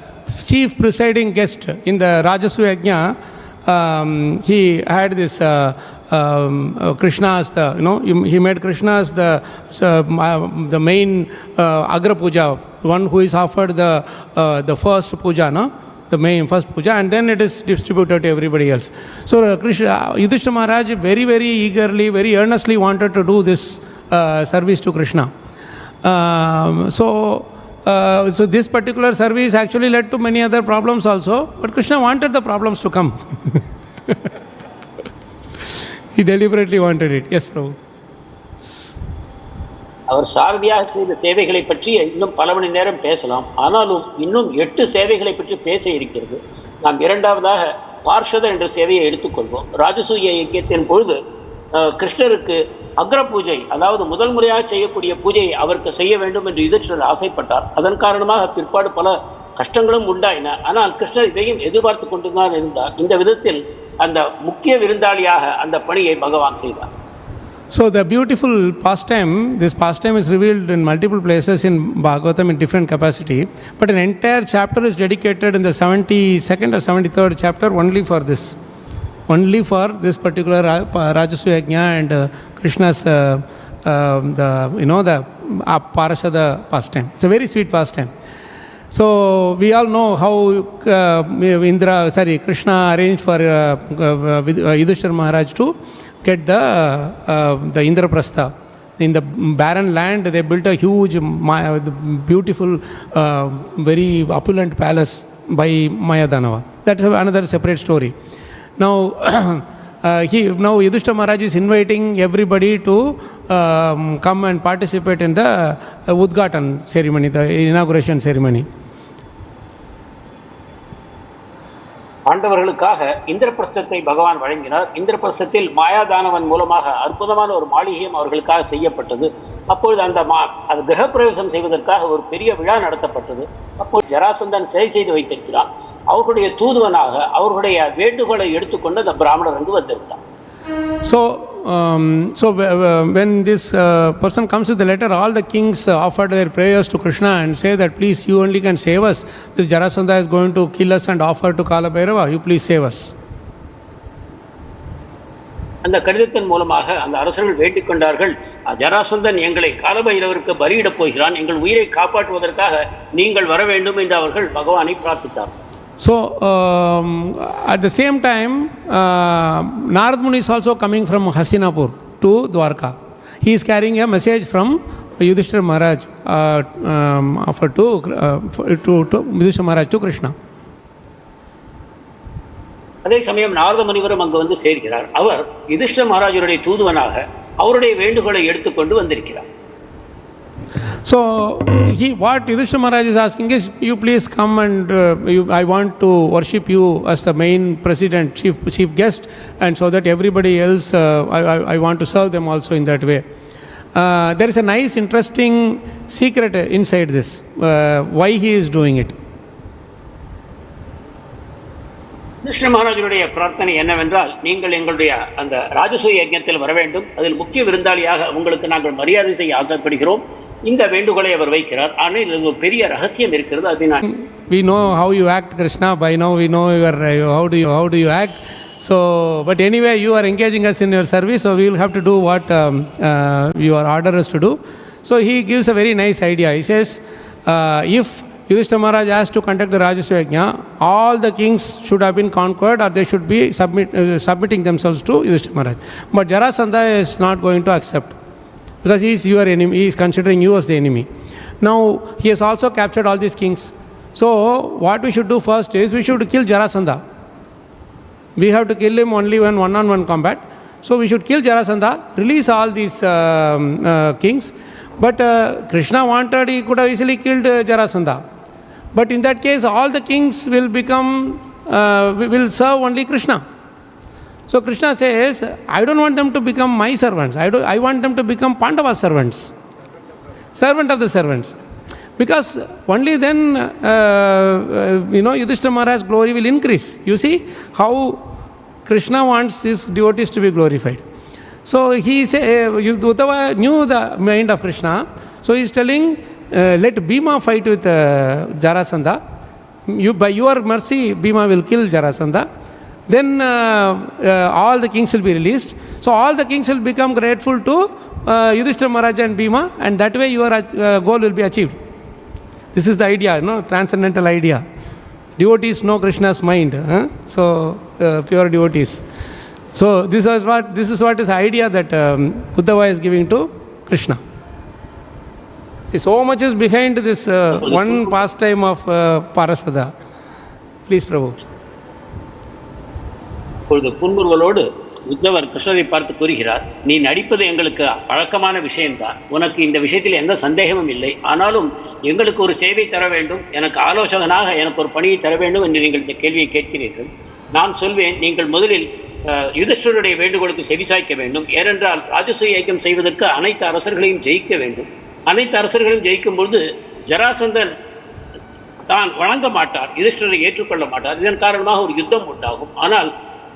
chief presiding guest in the Rajasuya Yajna. He had this Krishna as he made Krishna as the main Agra Puja, one who is offered the first puja, no? The main first puja, and then it is distributed to everybody else. So Yudhishthira Maharaj very, very eagerly, very earnestly wanted to do this service to Krishna. So this particular service actually led to many other problems also, but Krishna wanted the problems to come. He deliberately wanted it. Yes, Prabhu. அவர் சாரதியாக செய்த சேவைகளை பற்றி இன்னும் பல மணி நேரம் பேசலாம். ஆனாலும் இன்னும் 8 சேவைகளை பற்றி பேச இருக்கிறது. நாம் இரண்டாவதாக பார்ஷத என்ற சேவையை எடுத்துக்கொள்வோம். ராஜசூய யஜ்ஞத்தின் பொழுது கிருஷ்ணருக்கு அக்ர பூஜை, அதாவது முதல் முறையாக செய்யக்கூடிய பூஜையை அவருக்கு செய்ய வேண்டும் என்று யுதிஷ்டிரர் ஆசைப்பட்டார். அதன் காரணமாக பிற்பாடு பல கஷ்டங்களும் உண்டாயின. ஆனால் கிருஷ்ணர் இதையும் எதிர்பார்த்து கொண்டுதான் இருந்தார். இந்த விதத்தில் அந்த முக்கிய விருந்தாளியாக அந்த பணியை பகவான் செய்தார். So the beautiful pastime, this pastime is revealed in multiple places in Bhagavatam in different capacity, but an entire chapter is dedicated in the 72nd or 73rd chapter only for this particular Rajasuya Yajna and Krishna's the Parashada pastime. It's a very sweet pastime. So we all know how Krishna arranged for Yudhishthira Maharaj to get the Indraprastha. In the barren land, they built a huge, beautiful, very opulent palace by Mayadanava. That's another separate story. Now, Yudhishthira Maharaj is inviting everybody to come and participate in the Udghatan ceremony, the inauguration ceremony. பாண்டவர்களுக்காக இந்திரபிரஸ்தத்தை பகவான் வழங்கினார். இந்திரபிரஸ்தத்தில் மாயாதானவன் மூலமாக அற்புதமான ஒரு மாளிகையும் அவர்களுக்காக செய்யப்பட்டது. அப்பொழுது அந்த கிரகப்பிரவேசம் செய்வதற்காக ஒரு பெரிய விழா நடத்தப்பட்டது. அப்பொழுது ஜராசந்தன் சிறை செய்து வைத்திருக்கிறான். அவர்களுடைய தூதுவனாக அவர்களுடைய வேண்டுகோளை எடுத்துக்கொண்டு அந்த பிராமணர் அங்கு வந்திருந்தார். So when this person comes with the letter, all the kings offer their prayers to Krishna and say that please you only can save us. This Jarasandha is going to kill us and offer to Kala Bhairava. You please save us. அந்த கடிதத்தின் மூலமாக அந்த அரசர்கள் வேண்டிக் கொண்டார்கள், ஜராசந்தன் எங்களை காலபைரவருக்கு பலியிடப் போகிறான், எங்கள் உயிரை காப்பாற்றுவதற்காக நீங்கள் வர வேண்டும் என்று அவர்கள் பகவானை பிரார்த்தித்தார். So at the same time, Narad Muni is also coming from Hastinapur to Dwarka. He is carrying a message from Yudhishthira Maharaj offered to Yudhishthira Maharaj to Krishna. அதே சமயம் நாரத முனிவரும் அங்கு வந்து சேர்கிறார். அவர் யுதிஷ்டிர மகாராஜருடைய தூதுவனாக அவருடைய வேண்டுகோளை எடுத்துக்கொண்டு வந்திருக்கிறார். So what Yudhishthira Maharaj is asking is, you please come and I want to worship you as the main president, chief guest, and so that everybody else, I want to serve them also in that way. There is a nice interesting secret inside this, why he is doing it. Krishna மகாராஜருடைய பிரார்த்தனை என்னவென்றால், நீங்கள் எங்களுடைய அந்த ராஜசூய யஜ்ஞத்தில் வர வேண்டும், அதில் முக்கிய விருந்தாளியாக உங்களுக்கு நாங்கள் மரியாதை செய்ய ஆசைப்படுகிறோம். இந்த வேண்டுகோளை அவர் வைக்கிறார். ஆனால் இதில் ஒரு பெரிய ரகசியம் இருக்கிறது. அது நான் we know how you act, Krishna. By now we know how do you act. So but anyway you are engaging us in your service, so we will have to do what your order is to do. So he gives a very nice idea. He says if Yudhishthira Maharaj has to conduct the Rajasuya Yajna, all the kings should have been conquered or they should be submitting themselves to Yudhishthira Maharaj. But Jarasandha is not going to accept, because he is your enemy, he is considering you as the enemy. Now he has also captured all these kings. So what we should do first is we should kill Jarasandha. We have to kill him only when one-on-one combat. So we should kill Jarasandha, release all these kings. But Krishna wanted, he could have easily killed Jarasandha. But in that case, all the kings will will serve only Krishna. So Krishna says, I don't want them to become my servants. I want them to become Pandava's servants. Servant of the servants. Because only then, Yudhishthira Maharaj's glory will increase. You see how Krishna wants his devotees to be glorified. So he Uddhava knew the mind of Krishna. So he is telling, let Bhima fight with Jarasandha. By your mercy, Bhima will kill Jarasandha. Then all the kings will be released. So all the kings will become grateful to Yudhishthira Maharaj and Bhima, and that way your goal will be achieved. This is the idea, transcendental idea. Devotees know Krishna's mind. So pure devotees. So this is what is the idea that Uddhava is giving to Krishna. See, so much is behind this one pastime of Parasada. Please, Prabhu. இப்பொழுது புன்முறுவலோடு உத்தவர் கிருஷ்ணரை பார்த்து கூறுகிறார், நீ நடிப்பது எங்களுக்கு பழக்கமான விஷயம்தான், உனக்கு இந்த விஷயத்தில் எந்த சந்தேகமும் இல்லை. ஆனாலும் எங்களுக்கு ஒரு சேவை தர வேண்டும், எனக்கு ஆலோசகனாக எனக்கு ஒரு பணியை தர வேண்டும் என்று நீங்கள் இந்த கேள்வியை கேட்கிறீர்கள். நான் சொல்வேன், நீங்கள் முதலில் யுதிஷ்டிரருடைய வேண்டுகோளுக்கு செவிசாய்க்க வேண்டும். ஏனென்றால் ராஜசூய யஜ்ஞம் செய்வதற்கு அனைத்து அரசர்களையும் ஜெயிக்க வேண்டும். அனைத்து அரசர்களையும் ஜெயிக்கும் பொழுது ஜராசந்தன் தான் வணங்க மாட்டார், யுதிஷ்டிரரை ஏற்றுக்கொள்ள மாட்டார். இதன் காரணமாக ஒரு யுத்தம் உண்டாகும். ஆனால்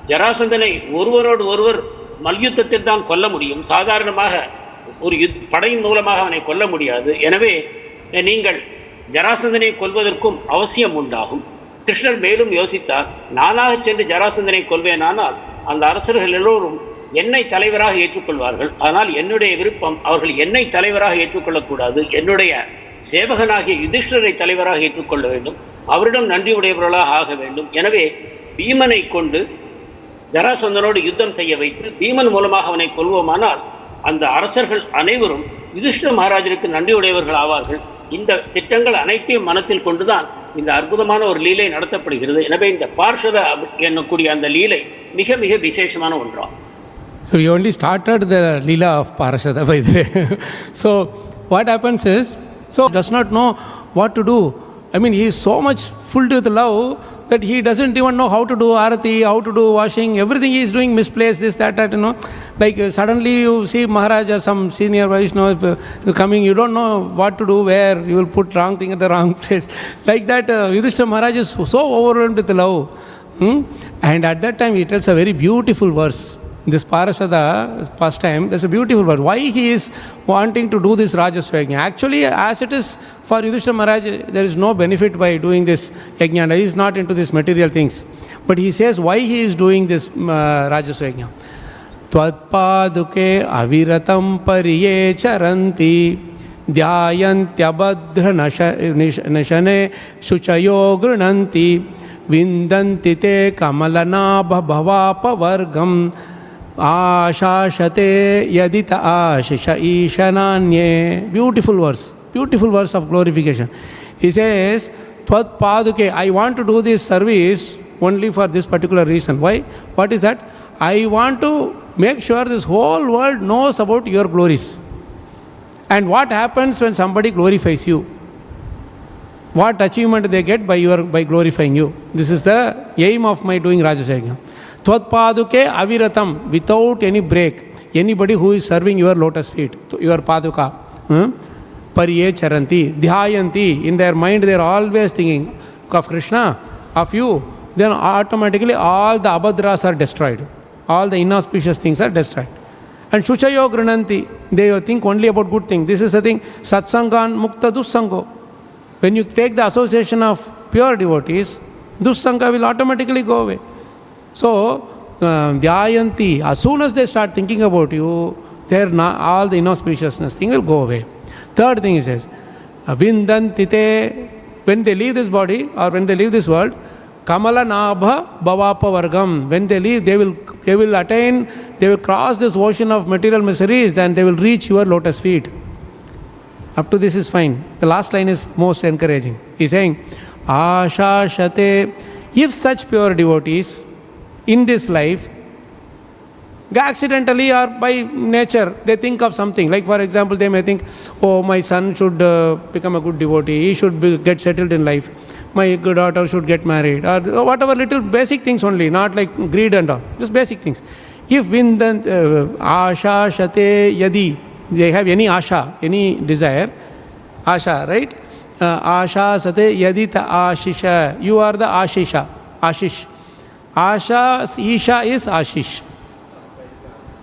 ஜராசந்தனை ஒருவரோடு ஒருவர் மல்யுத்தத்தில் தான் கொல்ல முடியும். சாதாரணமாக ஒரு படையின் மூலமாக அவனை கொல்ல முடியாது. எனவே நீங்கள் ஜராசந்தனை கொல்வதற்கும் அவசியம் உண்டாகும். கிருஷ்ணர் மேலும் யோசித்தார், நானாக சென்று ஜராசந்தனை கொல்வேனானால் அந்த அரசர்கள் எல்லோரும் என்னை தலைவராக ஏற்றுக்கொள்வார்கள். ஆனால் என்னுடைய விருப்பம், அவர்கள் என்னை தலைவராக ஏற்றுக்கொள்ளக்கூடாது, என்னுடைய சேவகனாகிய யுதிஷ்டிரரை தலைவராக ஏற்றுக்கொள்ள வேண்டும், அவரிடம் நன்றி உடையவர்களாக ஆக வேண்டும். எனவே பீமனை கொண்டு ஜராசந்தனோடு யுத்தம் செய்ய வைத்து பீமன் மூலமாக அவனை கொல்வோமானால் அந்த அரசர்கள் அனைவரும் யுதிஷ்டிர மகாராஜருக்கு நன்றியுடையவர்கள் ஆவார்கள். இந்த திட்டங்கள் அனைத்தையும் மனத்தில் கொண்டுதான் இந்த அற்புதமான ஒரு லீலை நடத்தப்படுகிறது. எனவே இந்த பார்ஷத என்னக்கூடிய அந்த லீலை மிக மிக விசேஷமான ஒன்றாகும். So we only started the Leela of Parashada, by the way. So what happens is, so he does not know what to do. I mean, he is so much filled with love that he doesn't even know how to do arati, how to do washing, everything he is doing misplaced, this, that, Like suddenly you see Maharaj or some senior Vaishnava coming, you don't know what to do, where, you will put wrong thing at the wrong place. Like that, Yudhishthira Maharaj is so overwhelmed with love. And at that time he tells a very beautiful verse. this Parashada pastime, there's a beautiful word. Why he is wanting to do this Rajasuya Yajna? Actually, as it is for Yudhishthira Maharaj, there is no benefit by doing this Yajna. He is not into these material things. But he says why he is doing this Rajasuya Yajna. Tvatpaduke aviratam pariye charanti dhyayantyabadhra nashane shuchayo grunanti vindanti te kamalanabha bhavapavargam ashashate yadita ashisha ishananye. Beautiful verse of glorification. He says, Tvat paduke, I want to do this service only for this particular reason. Why? What is that? I want to make sure this whole world knows about your glories. And what happens when somebody glorifies you? What achievement they get by glorifying you? This is the aim of my doing Rajasuya Yajna. Tvatpaduke aviratam, without any break. Anybody who is serving your lotus feet, your paduka, pariye charanti, dhyayanti, in their mind they are always thinking of Krishna, of you, then automatically all the abhadras are destroyed. All the inauspicious things are destroyed. And shuchayo grunanti, they think only about good things. This is the thing, sat-saṅgān mukta-duḥsaṅgo. When you take the association of pure devotees, duḥsaṅga will automatically go away. So, dhyayanti, as soon as they start thinking about you, all the inauspiciousness thing will go away. Third thing he says, vindanti te, when they leave this body or when they leave this world, kamala nabha bhavapa vargam, when they leave, they will attain, they will cross this ocean of material miseries, then they will reach your lotus feet. Up to this is fine. The last line is most encouraging. He is saying, ashashate, if such pure devotees in this life, accidentally or by nature, they think of something. Like for example, they may think, oh, my son should become a good devotee, he should get settled in life, my daughter should get married, or whatever little basic things only, not like greed and all, just basic things. If vindan asha shate yadi, they have any asha, any desire, asha, right? Asha sate yadita ashisha, you are the ashisha, ashish. Asha, isha is ashish.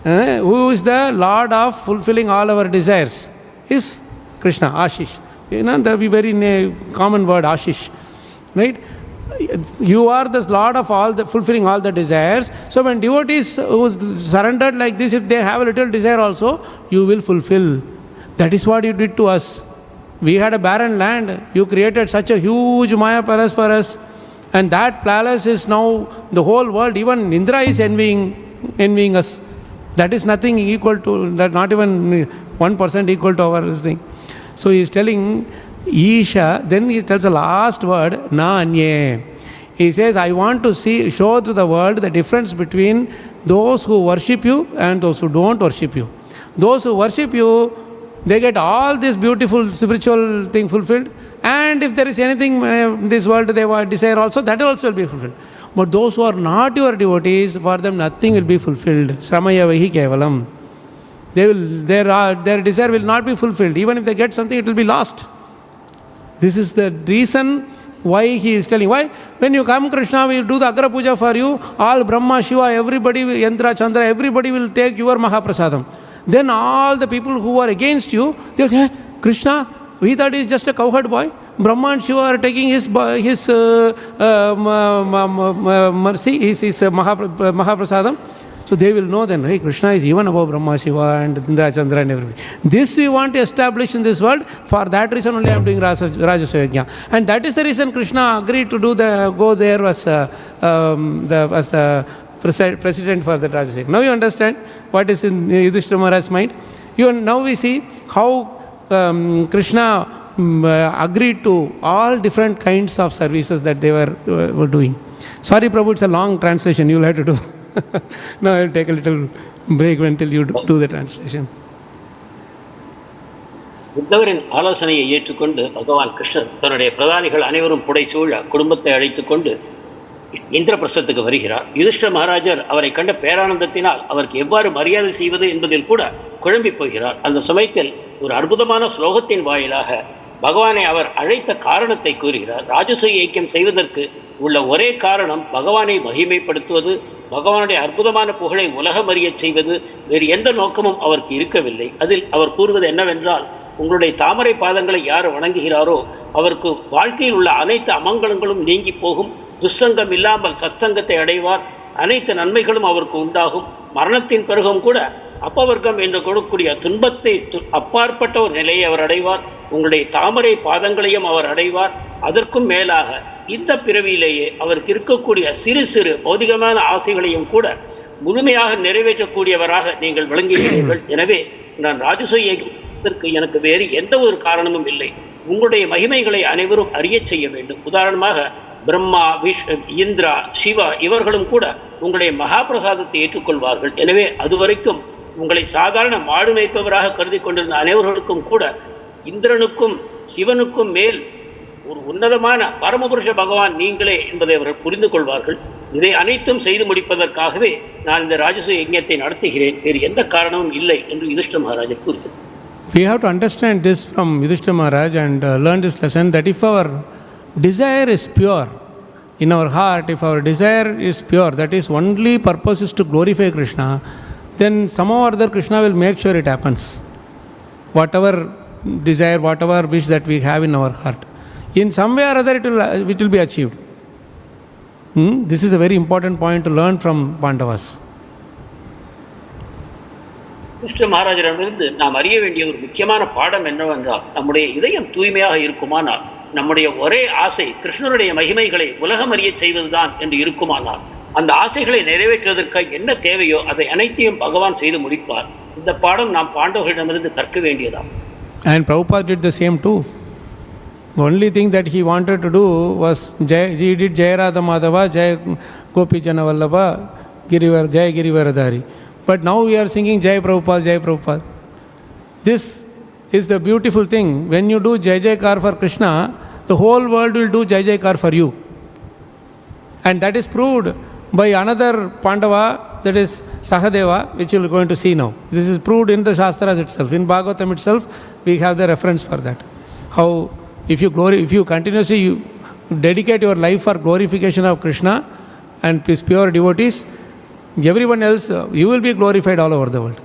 Who is the Lord of fulfilling all our desires? Is Krishna, Ashish. You know, that will be very common word, Ashish. Right? You are the Lord of all the fulfilling all the desires. So when devotees who surrendered like this, if they have a little desire also, you will fulfill. That is what you did to us. We had a barren land. You created such a huge Maya palace for us. And that palace is now the whole world. Even Indra is envying us. That is nothing equal to, that not even 1% equal to our thing. So he is telling Isha, then he tells the last word, na anye. He says, I want to show to the world the difference between those who worship you and those who don't worship you. Those who worship you, they get all this beautiful spiritual thing fulfilled. And if there is anything in this world they desire also, that also will be fulfilled. But those who are not your devotees, for them nothing will be fulfilled. Sramaya vahi kevalam. Their desire will not be fulfilled. Even if they get something, it will be lost. This is the reason why he is telling. Why? When you come, Krishna, we will do the Agra Puja for you. All Brahma, Shiva, everybody, Yandra, Chandra, everybody will take your Mahaprasadam. Then all the people who are against you, they will say, Krishna, we thought he is just a cowherd boy. Brahma and Shiva are taking his mercy, his Mahaprasadam. So they will know then, hey, Krishna is even above Brahma, Shiva and Indra, Chandra and everybody. This we want to establish in this world. For that reason only I am doing Rajasuya Yajna. And that is the reason Krishna agreed to go there as the president for the Rajasuya Yajna. Now you understand what is in Yudhishthira Maharaj's mind. Now we see how Krishna agreed to all different kinds of services that they were doing. Sorry, Prabhu, it's a long translation. You will have to do. Now I will take a little break until you do the translation. உத்தவரின் ஆலோசனையை ஏற்றுக்கொண்டு பகவான் கிருஷ்ணர் தன்னுடைய பிரதானிகள் அனைவரும் புடைசூழ குடும்பத்தை அழைத்துக் கொண்டு இந்திரபிரஸ்தத்துக்கு வருகிறார். யுதிஷ்டிர மகாராஜர் அவரை கண்ட பேரானந்தத்தினால் அவருக்கு எவ்வாறு மரியாதை செய்வது என்பதில் கூட குழம்பி போகிறார். அந்த சமயத்தில் ஒரு அற்புதமான ஸ்லோகத்தின் வாயிலாக பகவானை அவர் அழைத்த காரணத்தை கூறுகிறார். ராஜசூய யஜ்ஞம் செய்வதற்கு உள்ள ஒரே காரணம் பகவானை மகிமைப்படுத்துவது, பகவானுடைய அற்புதமான புகழை உலகம் அறியச் செய்வது வேறு எந்த நோக்கமும் அவருக்கு இருக்கவில்லை. அதில் அவர் கூறுவது என்னவென்றால், உங்களுடைய தாமரை பாதங்களை யார் வணங்குகிறாரோ அவருக்கு வாழ்க்கையில் உள்ள அனைத்து அமங்கலங்களும் நீங்கி போகும், துஷ்சங்கம் இல்லாமல் சத்சங்கத்தை அடைவார், அனைத்து நன்மைகளும் அவருக்கு உண்டாகும், மரணத்தின் பிறகும் கூட அப்பவர்க்கம் என்று கொடுக்கக்கூடிய துன்பத்தை அப்பாற்பட்ட ஒரு நிலையை அவர் அடைவார், உங்களுடைய தாமரை பாதங்களையும் அவர் அடைவார். அதற்கும் மேலாக இந்த பிறவியிலேயே அவருக்கு இருக்கக்கூடிய சிறு சிறு பௌதிகமான ஆசைகளையும் கூட முழுமையாக நிறைவேற்றக்கூடியவராக நீங்கள் விளங்குகிறீர்கள். எனவே நான் ராஜசூய யஜ்ஞத்திற்கு எனக்கு வேறு எந்த ஒரு காரணமும் இல்லை. உங்களுடைய மகிமைகளை அனைவரும் அறியச் செய்ய வேண்டும். உதாரணமாக பிரம்மா, இந்திரா, சிவா இவர்களும் கூட உங்களுடைய மகாபிரசாதத்தை ஏற்றுக்கொள்வார்கள். எனவே அதுவரைக்கும் உங்களை சாதாரண மாடு மேய்ப்பவராக கருதி கொண்டிருந்த அனைவர்களுக்கும் கூட இந்திரனுக்கும் சிவனுக்கும் மேல் ஒரு உன்னதமான பரமபுருஷ பகவான் நீங்களே என்பதை அவர்கள் புரிந்து கொள்வார்கள். இதை அனைத்தும் செய்து முடிப்பதற்காகவே நான் இந்த ராஜசூய யஜ்ஞத்தை நடத்துகிறேன், வேறு எந்த காரணமும் இல்லை என்று யுதிஷ்டிர மகாராஜர் கூறுகிறார். We have to understand this from Yudhishthira Maharaj and learn this lesson, that if our desire is pure in our heart, if our desire is pure, that is only purpose is to glorify Krishna, then somehow or other Krishna will make sure it happens. Whatever desire, whatever wish that we have in our heart, in some way or other it will be achieved. This is a very important point to learn from Pandavas. Krishna மகாராஜரிடமிருந்து நாம் அறிய வேண்டிய ஒரு முக்கியமான பாடம் என்னவென்றால், நம்முடைய இதயம் தூய்மையாக இருக்குமானால், நம்முடைய ஒரே ஆசை கிருஷ்ணருடைய மகிமைகளை உலகம் அறியச் செய்வதுதான் என்று இருக்குமானால், அந்த ஆசைகளை நிறைவேற்றுவதற்காக என்ன தேவையோ அதை அனைத்தையும் பகவான் செய்து முடிப்பார். இந்த பாடம் நாம் பாண்டவர்களிடமிருந்து கற்க வேண்டியதாம். And Prabhupada did the same too. The only thing that he wanted to do was, he did Jai Radha Madhava, Jai Gopi Jana Vallabha, Jai Girivaradhari. But now we are singing Jai Prabhupada, Jai Prabhupada. This is the beautiful thing. When you do Jai Jaikar for Krishna, the whole world will do Jai Jaikar for you. And that is proved by another Pandava, that is Sahadeva, which we are going to see now. This is proved in the Shastras itself. In Bhagavatam itself, we have the reference for that. How if you continuously dedicate your life for glorification of Krishna and his pure devotees, everyone else, you will be glorified all over the world.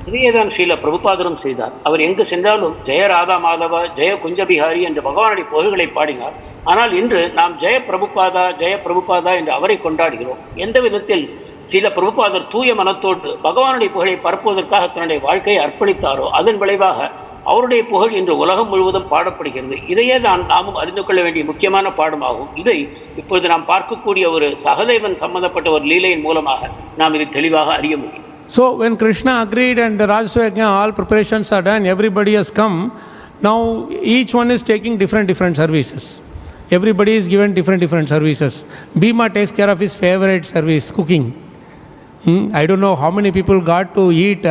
இதையேதான் Srila பிரபுபாதரும் செய்தார். அவர் எங்கு சென்றாலும் ஜெய ராதா மாதவா, ஜெய குஞ்சபிஹாரி என்று பகவானுடைய புகழ்களை பாடினார். ஆனால் இன்று நாம் ஜெய பிரபுபாதா என்று அவரை கொண்டாடுகிறோம். எந்த விதத்தில் ஸ்ரீல பிரபுபாதர் தூய மனத்தோடு பகவானுடைய புகழை பரப்புவதற்காக தன்னுடைய வாழ்க்கையை அர்ப்பணித்தாரோ, அதன் விளைவாக அவருடைய புகழ் இன்று உலகம் முழுவதும் பாடப்படுகிறது. இதையே தான் நாமும் அறிந்து கொள்ள வேண்டிய முக்கியமான பாடமாகும். இதை இப்பொழுது நாம் பார்க்கக்கூடிய ஒரு சகதேவன் சம்பந்தப்பட்ட ஒரு லீலையின் மூலமாக நாம் இதை தெளிவாக அறிய முடியும். So when Krishna agreed and the Rajasuya Yajna, all preparations are done, everybody has come. Now each one is taking different services. Everybody is given different services. Bhima takes care of his favorite service, cooking. I don't know how many people got to eat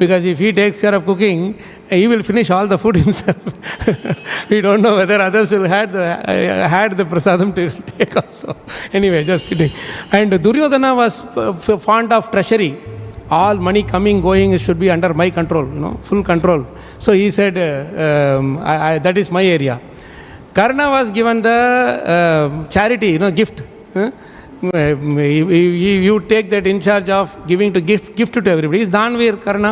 because if he takes care of cooking, he will finish all the food himself. We don't know whether others will had the prasadam to take also. Anyway, just kidding. And Duryodhana was fond of treasury. All money coming, going should be under my control, full control. So he said, that is my area. Karna was given the charity, gift. You take that in charge of giving to gift to everybody. He is Danvir Karna,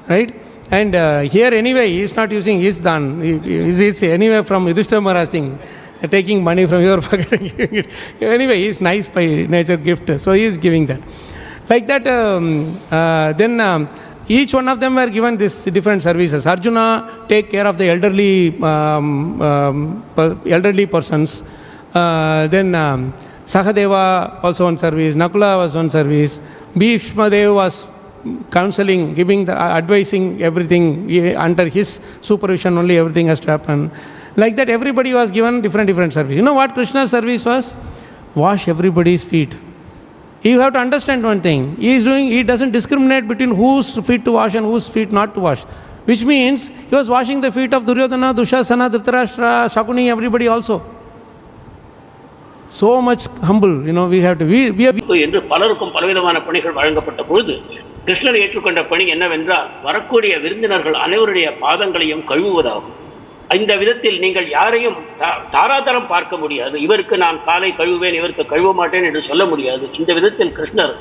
right? And here anyway he is not using his Dan. He is anyway from Yudhishthira Maharaj thing, taking money from your pocket and giving it. Anyway, he is nice by nature gift, so he is giving that. Like that, then each one of them were given this different services. Arjuna take care of the elderly persons. Then Sahadeva also on service, Nakula was on service, Bhishmadev was counseling, giving the advising everything under his supervision only everything has to happen. Like that everybody was given different service. You know what Krishna's service was? Wash everybody's feet. You have to understand one thing. He doesn't discriminate between whose feet to wash and whose feet not to wash. Which means he was washing the feet of Duryodhana, Dushasana, Dhritarashtra, Shakuni, everybody also. So much humble, we have to. We have என்று பலருக்கும் பலவிதமான பணிகள் வழங்கப்பட்ட பொழுது கிருஷ்ணர் ஏற்றுக்கொண்ட பணி என்னவென்றால், வரக்கூடிய விருந்தினர்கள் அனைவருடைய பாதங்களையும் கழுவுவதாகும். இந்த விதத்தில் நீங்கள் யாரையும் தாராதரம் பார்க்க முடியாது. இவருக்கு நான் காலை கழுவேன், இவருக்கு கழுவ மாட்டேன் என்று சொல்ல முடியாது. இந்த விதத்தில் கிருஷ்ணர்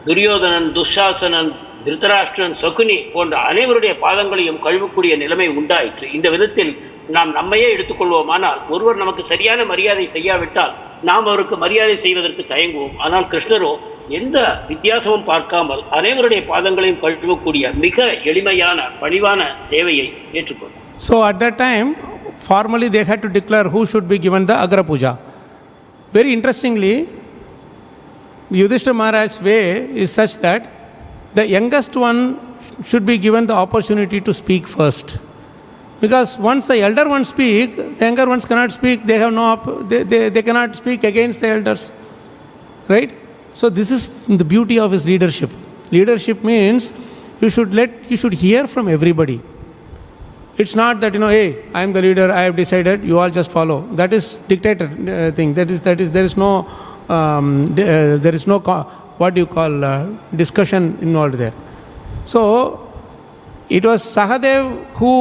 துரியோதனன், துஷாசனன், திருதராஷ்டிரன், சகுனி போன்ற அனைவருடைய பாதங்களையும் கழுவக்கூடிய நிலைமை உண்டாயிற்று. இந்த விதத்தில் நாம் நம்மையே எடுத்துக்கொள்வோமானால், ஒருவர் நமக்கு சரியான மரியாதை செய்யாவிட்டால் நாம் அவருக்கு மரியாதை செய்வதற்கு தயங்குவோம். ஆனால் கிருஷ்ணரோ எந்த வித்தியாசமும் பார்க்காமல் அனைவருடைய பாதங்களையும் கழுவக்கூடிய மிக எளிமையான பணிவான சேவையை ஏற்றுக்கொண்டார். So at that time, formally they had to declare who should be given the Agra Puja. Very interestingly, Yudhishthira Maharaj's way is such that the youngest one should be given the opportunity to speak first. Because once the elder ones speak, the younger ones cannot speak. They have no, they cannot speak against the elders, right? So this is the beauty of his leadership. Leadership means you should hear from everybody. It's not that, hey, I am the leader, I have decided, you all just follow. That is dictator thing. There is no what do you call discussion involved there. So it was Sahadev who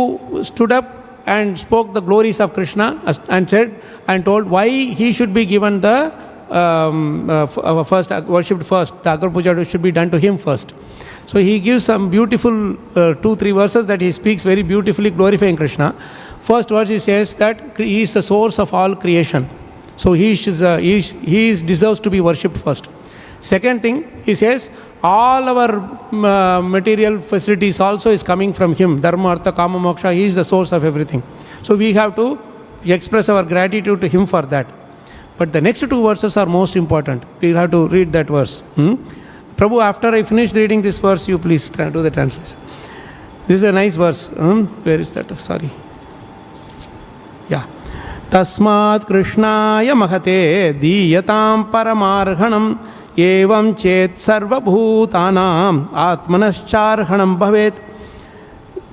stood up and spoke the glories of Krishna and said and told why he should be given the first worshipped first. The Agra Puja should be done to him first. So he gives some beautiful 2-3 verses that he speaks very beautifully glorifying Krishna. First verse he says that he is the source of all creation. So he deserves to be worshipped first. Second thing he says, all our material facilities also is coming from him. Dharma, artha, kama, moksha, he is the source of everything. So we have to express our gratitude to him for that. But the next 2 verses are most important. We have to read that verse. Prabhu, after I finish reading this verse, you please do the translation. This is a nice verse. Where is that? Sorry. Yeah. Tasmat Krishnaya mahate diyatam paramarhanam evam chet sarvabhutanam atmanascharhanam bhavet.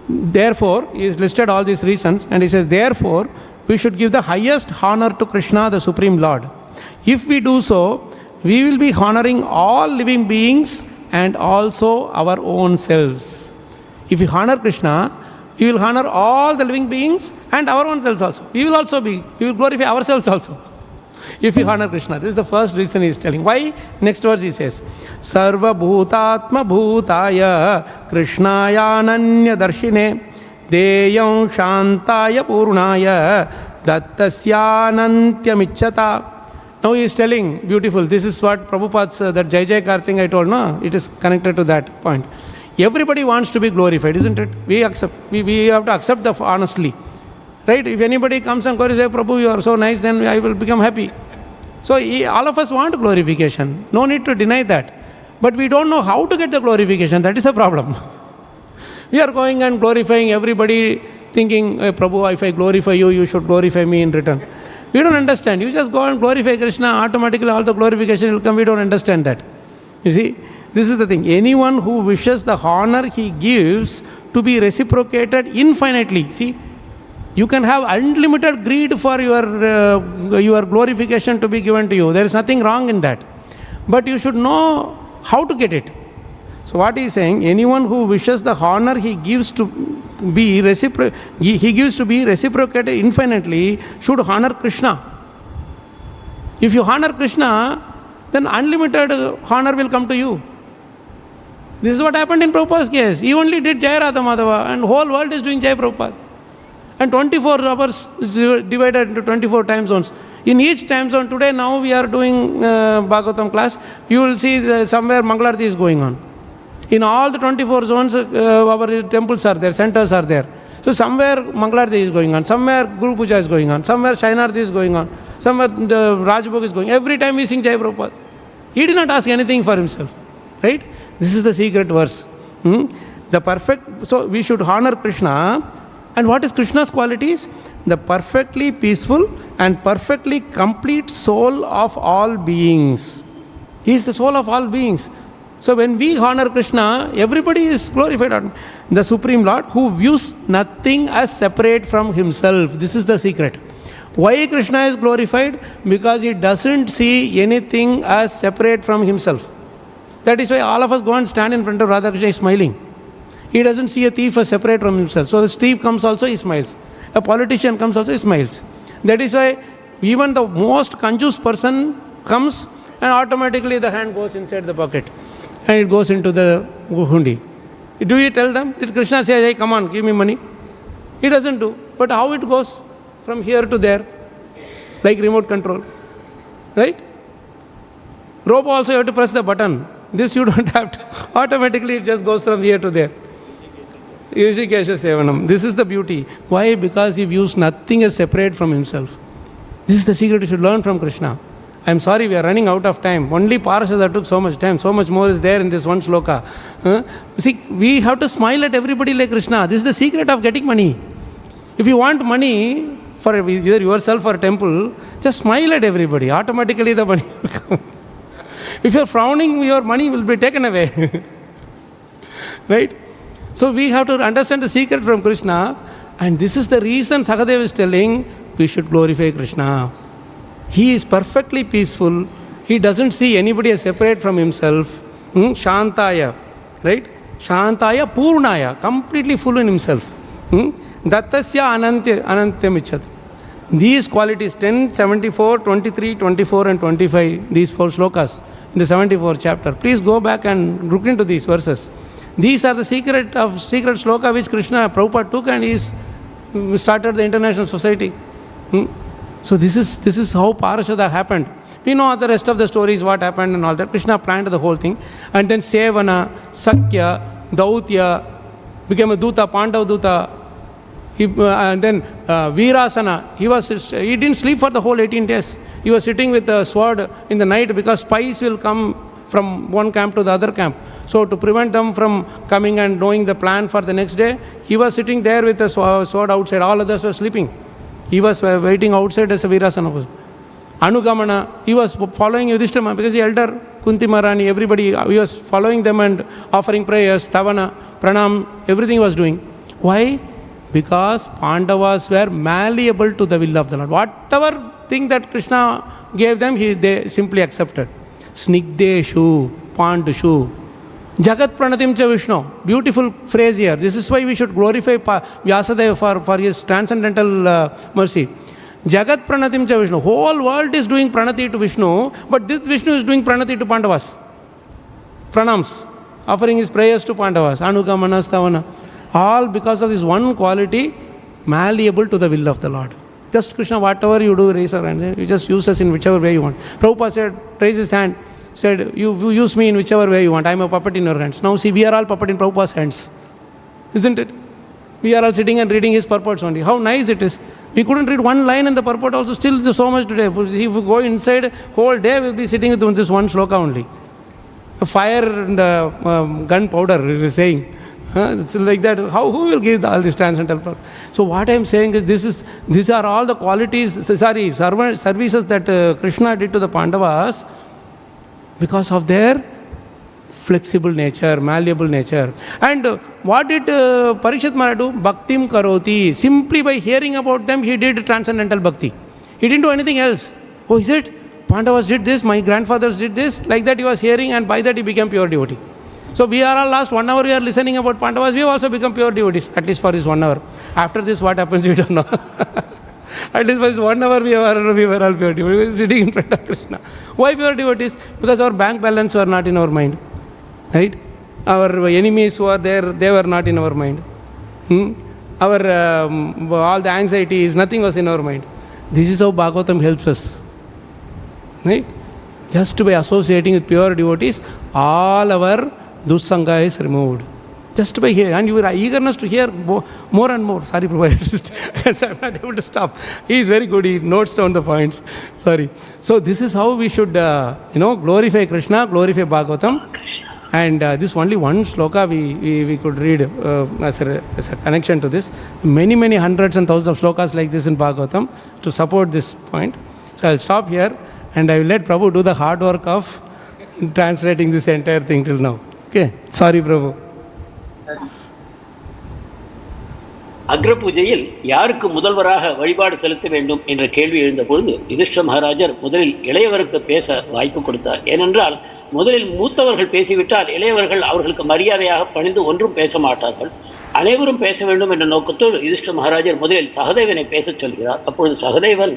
Therefore, he has listed all these reasons and he says, therefore, we should give the highest honor to Krishna, the Supreme Lord. If we do so, we will be honoring all living beings and also our own selves. If we honor Krishna, we will honor all the living beings and our own selves also. We will glorify ourselves also. If we honor Krishna. This is the first reason he is telling. Why? Next verse he says, Sarva bhutatma bhutaya Krishnaya ananya darshine deyam shantaya purnaya dattasyanantyamichata. Now he is telling, beautiful, this is what Prabhupada's, that Jai Jaikar thing I told, no? It is connected to that point. Everybody wants to be glorified, isn't it? We accept, we have to accept the honestly. Right? If anybody comes and glorifies, Prabhu, you are so nice, then I will become happy. So all of us want glorification. No need to deny that. But we don't know how to get the glorification. That is the problem. We are going and glorifying everybody, thinking, hey, Prabhu, if I glorify you, you should glorify me in return. We don't understand. You just go and glorify Krishna, automatically all the glorification will come. We don't understand that. You see, this is the thing. Anyone who wishes the honor he gives to be reciprocated infinitely. See, you can have unlimited greed for your glorification to be given to you. There is nothing wrong in that. But you should know how to get it. So what he is saying, anyone who wishes the honor he gives to be reciprocated infinitely should honor Krishna. If you honor Krishna, then unlimited honor will come to you. This is what happened in Prabhupada's case. He only did Jai Radha Madhava and whole world is doing Jai Prabhupada. And 24 hours is divided into 24 time zones. In each time zone, today now we are doing Bhagavatam class, you will see somewhere Mangalarti is going on. In all the 24 zones, our temples are there, centers are there. So somewhere Mangalarti is going on, somewhere Guru Puja is going on, somewhere Shayanarthi is going on, somewhere Rajbhog is going. Every time we sing Jai Prabhupada. He did not ask anything for himself. Right? This is the secret verse. So we should honor Krishna. And what is Krishna's qualities? The perfectly peaceful and perfectly complete soul of all beings. He is the soul of all beings. So when we honor Krishna, everybody is glorified. The Supreme Lord who views nothing as separate from himself. This is the secret. Why Krishna is glorified? Because he doesn't see anything as separate from himself. That is why all of us go and stand in front of Radha Krishna, he is smiling. He doesn't see a thief as separate from himself. So the thief comes also, he smiles. A politician comes also, he smiles. That is why even the most conjuice person comes and automatically the hand goes inside the pocket and it goes into the hundi. Do you tell them? Did Krishna say, hey, come on, give me money? He doesn't do. But how it goes from here to there? Like remote control. Right? Rope also you have to press the button. This you don't have to. Automatically it just goes from here to there. This is the beauty. Why? Because he views nothing as separate from himself. This is the secret you should learn from Krishna. I am sorry, we are running out of time. Only Parashada took so much time. So much more is there in this one shloka. See, we have to smile at everybody like Krishna. This is the secret of getting money. If you want money for either yourself or temple, just smile at everybody. Automatically the money will come. If you are frowning, your money will be taken away. Right? So we have to understand the secret from Krishna. And this is the reason Sakadeva is telling, we should glorify Krishna. He is perfectly peaceful. He doesn't see anybody as separate from himself. Shantaya, right? Shantaya Purnaya, completely full in himself. Dattasya Anantyam Icchati. These qualities, 10, 74, 23, 24 and 25, these 4 shlokas in the 74th chapter. Please go back and look into these verses. These are the secret shloka which Krishna Prabhupada took and he started the international society. So this is how Parashada happened. We know the rest of the stories, what happened and all that. Krishna planned the whole thing. And then Sevana, Sakya, Dautya, became a Duta, Pandav Duta. And then Virasana, he didn't sleep for the whole 18 days. He was sitting with a sword in the night because spies will come from one camp to the other camp. So to prevent them from coming and knowing the plan for the next day, he was sitting there with a sword outside. All others were sleeping. He was waiting outside as a virasana. Anugamana, he was following Yudhishthira because the elder, Kunti Maharani, everybody, he was following them and offering prayers, Tavana, Pranam, everything he was doing. Why? Because Pandavas were malleable to the will of the Lord. Whatever thing that Krishna gave them, they simply accepted. Snigdeshu, Pandushu, Jagat Pranatim cha Vishnu. Beautiful phrase here. This is why we should glorify Vyasadeva for his transcendental mercy. Jagat Pranatim cha Vishnu. Whole world is doing pranati to Vishnu, but this Vishnu is doing pranati to Pandavas. Pranams, offering his prayers to Pandavas. Anugamana, Stavana. All because of this one quality, malleable to the will of the Lord. Just Krishna, whatever you do, raise your hand. You just use us in whichever way you want. Prabhupada said, raise his hand. Said, you use me in whichever way you want. I am a puppet in your hands. Now see, we are all puppet in Prabhupada's hands. Isn't it? We are all sitting and reading his purports only. How nice it is. We couldn't read one line in the purport also. Still there's so much today. If we go inside, whole day we'll be sitting with this one shloka only. A fire and gunpowder, we were saying. It's like that. Who will give all this transcendental power? So what I am saying is, these are all the qualities, services that Krishna did to the Pandavas because of their flexible nature, malleable nature. And what did Parikshit Maharaj do? Bhaktim karoti. Simply by hearing about them, he did transcendental bhakti. He didn't do anything else. Oh, is it? Pandavas did this, my grandfathers did this. Like that he was hearing, and by that he became pure devotee. So we are all last 1 hour we are listening about Pandavas. We have also become pure devotees, at least for this 1 hour. After this, what happens, we don't know. At least for this 1 hour, we were all pure devotees. We were sitting in front of Krishna. Why pure devotees? Because our bank balance were not in our mind. Right? Our enemies who are there, they were not in our mind. Our all the anxieties, nothing was in our mind. This is how Bhagavatam helps us. Right? Just by associating with pure devotees, all our duḥsaṅgā is removed. Just by hearing, and your eagerness to hear more and more. Sorry, Prabhupada, I'm not able to stop. He is very good, he notes down the points. Sorry. So this is how we should, glorify Krishna, glorify Bhagavatam. And this only one shloka we could read as a connection to this. Many hundreds and thousands of shlokas like this in Bhagavatam to support this point. So I'll stop here and I will let Prabhu do the hard work of translating this entire thing till now. Okay. Sorry, Prabhu. அக்ரபூஜையில் யாருக்கு முதல்வராக வழிபாடு செலுத்த வேண்டும் என்ற கேள்வி எழுந்தபொழுது யுதிஷ்டிர மகாராஜர் முதலில் இளையவருக்கு பேச வாய்ப்பு கொடுத்தார். ஏனென்றால் முதலில் மூத்தவர்கள் பேசிவிட்டால் இளையவர்கள் அவர்களுக்கு மரியாதையாக பணிந்து ஒன்றும் பேச மாட்டார்கள். அனைவரும் பேச வேண்டும் என்ற நோக்கத்தோடு யுதிஷ்ட மகாராஜர் முதலில் சகதேவனை பேசச் சொல்கிறார். அப்பொழுது சகதேவன்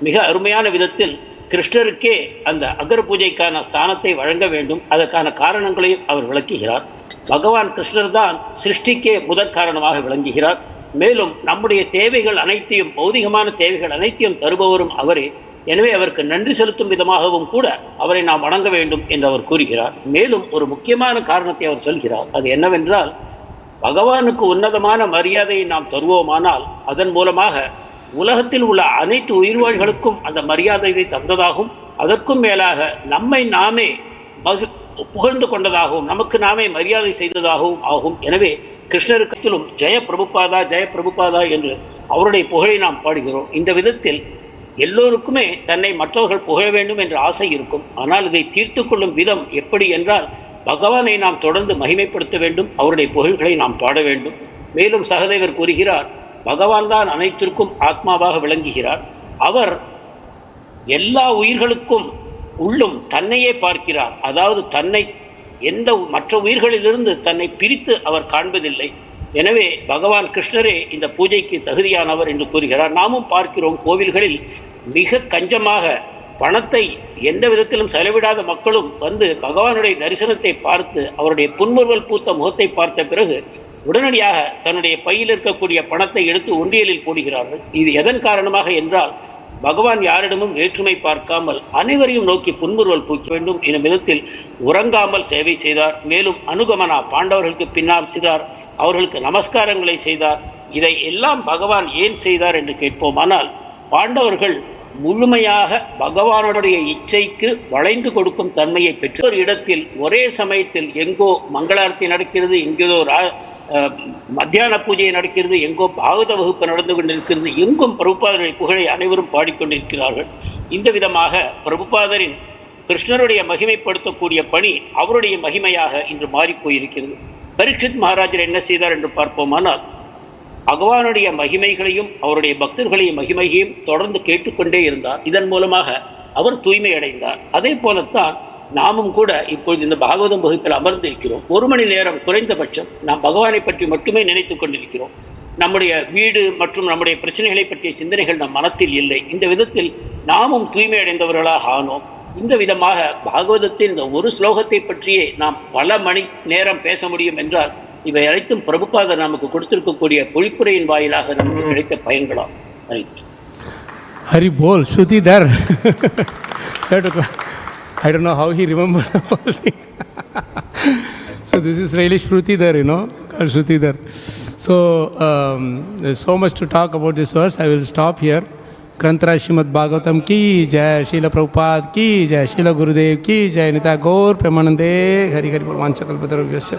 மிக அருமையான விதத்தில் கிருஷ்ணருக்கே அந்த அகர பூஜைக்கான ஸ்தானத்தை வழங்க வேண்டும், அதற்கான காரணங்களையும் அவர் விளக்குகிறார். பகவான் கிருஷ்ணர் தான் சிருஷ்டிக்கே முதற் காரணமாக விளங்குகிறார். மேலும் நம்முடைய தேவைகள் அனைத்தையும், பௌதிகமான தேவைகள் அனைத்தையும் தருபவரும் அவரே. எனவே அவருக்கு நன்றி செலுத்தும் விதமாகவும் கூட அவரை நாம் வணங்க வேண்டும் என்று அவர் கூறுகிறார். மேலும் ஒரு முக்கியமான காரணத்தை அவர் சொல்கிறார். அது என்னவென்றால், பகவானுக்கு உன்னதமான மரியாதையை நாம் தருவோமானால் அதன் மூலமாக உலகத்தில் உள்ள அனைத்து உயிர்வாழ்களுக்கும் அந்த மரியாதையை தந்ததாகவும், அதற்கும் மேலாக நம்மை நாமே புகழ்ந்து கொண்டதாகவும், நமக்கு நாமே மரியாதை செய்ததாகவும் ஆகும். எனவே கிருஷ்ணருக்கத்திலும் ஜெய பிரபுபாதா ஜெய பிரபுபாதா என்று அவருடைய புகழை நாம் பாடுகிறோம். இந்த விதத்தில் எல்லோருக்குமே தன்னை மற்றவர்கள் புகழ வேண்டும் என்ற ஆசை இருக்கும். ஆனால் இதை தீர்த்து கொள்ளும் விதம் எப்படி என்றால், பகவானை நாம் தொடர்ந்து மகிமைப்படுத்த வேண்டும், அவருடைய புகழ்களை நாம் பாட வேண்டும். மேலும் சகதேவர் கூறுகிறார், பகவான் தான் அனைத்திற்கும் ஆத்மாவாக விளங்குகிறார். அவர் எல்லா உயிர்களுக்கும் உள்ளும் தன்னையே பார்க்கிறார். அதாவது தன்னை எந்த மற்ற உயிர்களிலிருந்து தன்னை பிரித்து அவர் காண்பதில்லை. எனவே பகவான் கிருஷ்ணரே இந்த பூஜைக்கு தகுதியானவர் என்று கூறுகிறார். நாமும் பார்க்கிறோம், கோவில்களில் மிக கஞ்சமாக பணத்தை எந்த விதத்திலும் செலவிடாத மக்களும் வந்து பகவானுடைய தரிசனத்தை பார்த்து அவருடைய புன்முறுவல் பூத்த முகத்தை பார்த்த பிறகு உடனடியாக தன்னுடைய பையில் இருக்கக்கூடிய பணத்தை எடுத்து உண்டியலில் போடுகிறார்கள். இது எதன் காரணமாக என்றால், பகவான் யாரிடமும் வேற்றுமை பார்க்காமல் அனைவரையும் நோக்கி புன்முறுவல் பூக்க வேண்டும் எனும் விதத்தில் உறங்காமல் சேவை செய்தார். மேலும் அனுகமனா பாண்டவர்களுக்கு பின்னால் செய்தார், அவர்களுக்கு நமஸ்காரங்களை செய்தார். இதை எல்லாம் பகவான் ஏன் செய்தார் என்று கேட்போமானால், பாண்டவர்கள் முழுமையாக பகவானுடைய இச்சைக்கு வளைந்து கொடுக்கும் தன்மையை பெற்ற ஒரு இடத்தில் ஒரே சமயத்தில் எங்கோ மங்களாரத்தி நடக்கிறது, எங்கேதோ மத்தியான பூஜை நடக்கிறது, எங்கோ பாகவத வகுப்பு நடந்து கொண்டிருக்கிறது, எங்கும் பிரபுபாதருடைய புகழை அனைவரும் பாடிக்கொண்டிருக்கிறார்கள். இந்த விதமாக பிரபுபாதரின் கிருஷ்ணருடைய மகிமைப்படுத்தக்கூடிய பணி அவருடைய மகிமையாக இன்று மாறிப்போயிருக்கிறது. பரீட்சித் மகாராஜர் என்ன செய்தார் என்று பார்ப்போமானால், பகவானுடைய மகிமைகளையும் அவருடைய பக்தர்களுடைய மகிமையையும் தொடர்ந்து கேட்டுக்கொண்டே இருந்தார். இதன் மூலமாக அவர் தூய்மை அடைந்தார். அதே போலத்தான் நாமும் கூட இப்பொழுது இந்த பாகவதம் வகுப்பில் அமர்ந்திருக்கிறோம். 1 மணி நேரம் குறைந்தபட்சம் நாம் பகவானை பற்றி மட்டுமே நினைத்து கொண்டிருக்கிறோம். நம்முடைய வீடு மற்றும் நம்முடைய பிரச்சனைகளை பற்றிய சிந்தனைகள் நம் மனத்தில் இல்லை. இந்த விதத்தில் நாமும் தூய்மை அடைந்தவர்களாக ஆனோம். இந்த விதமாக பாகவதத்தின் இந்த ஒரு ஸ்லோகத்தை பற்றியே நாம் பல மணி நேரம் பேச முடியும் என்றால், இவை அனைத்தும் பிரபுபாதர் நமக்கு கொடுத்திருக்கக்கூடிய பொழிப்புரையின் வாயிலாக நமக்கு கிடைத்த பயன்களாம். Hari Bol, Shrutidhar. I don't know how he remembered all thing. So this is really Shrutidhar, called Shrutidhar. So there's so much to talk about this verse. I will stop here. Grantha Srimad-Bhagavatam ki jai, Srila Prabhupada ki jai, Srila Gurudev ki jai, Nitya Gaur Premanande, Hari Hari Bol Vanchakalpatarubhyascha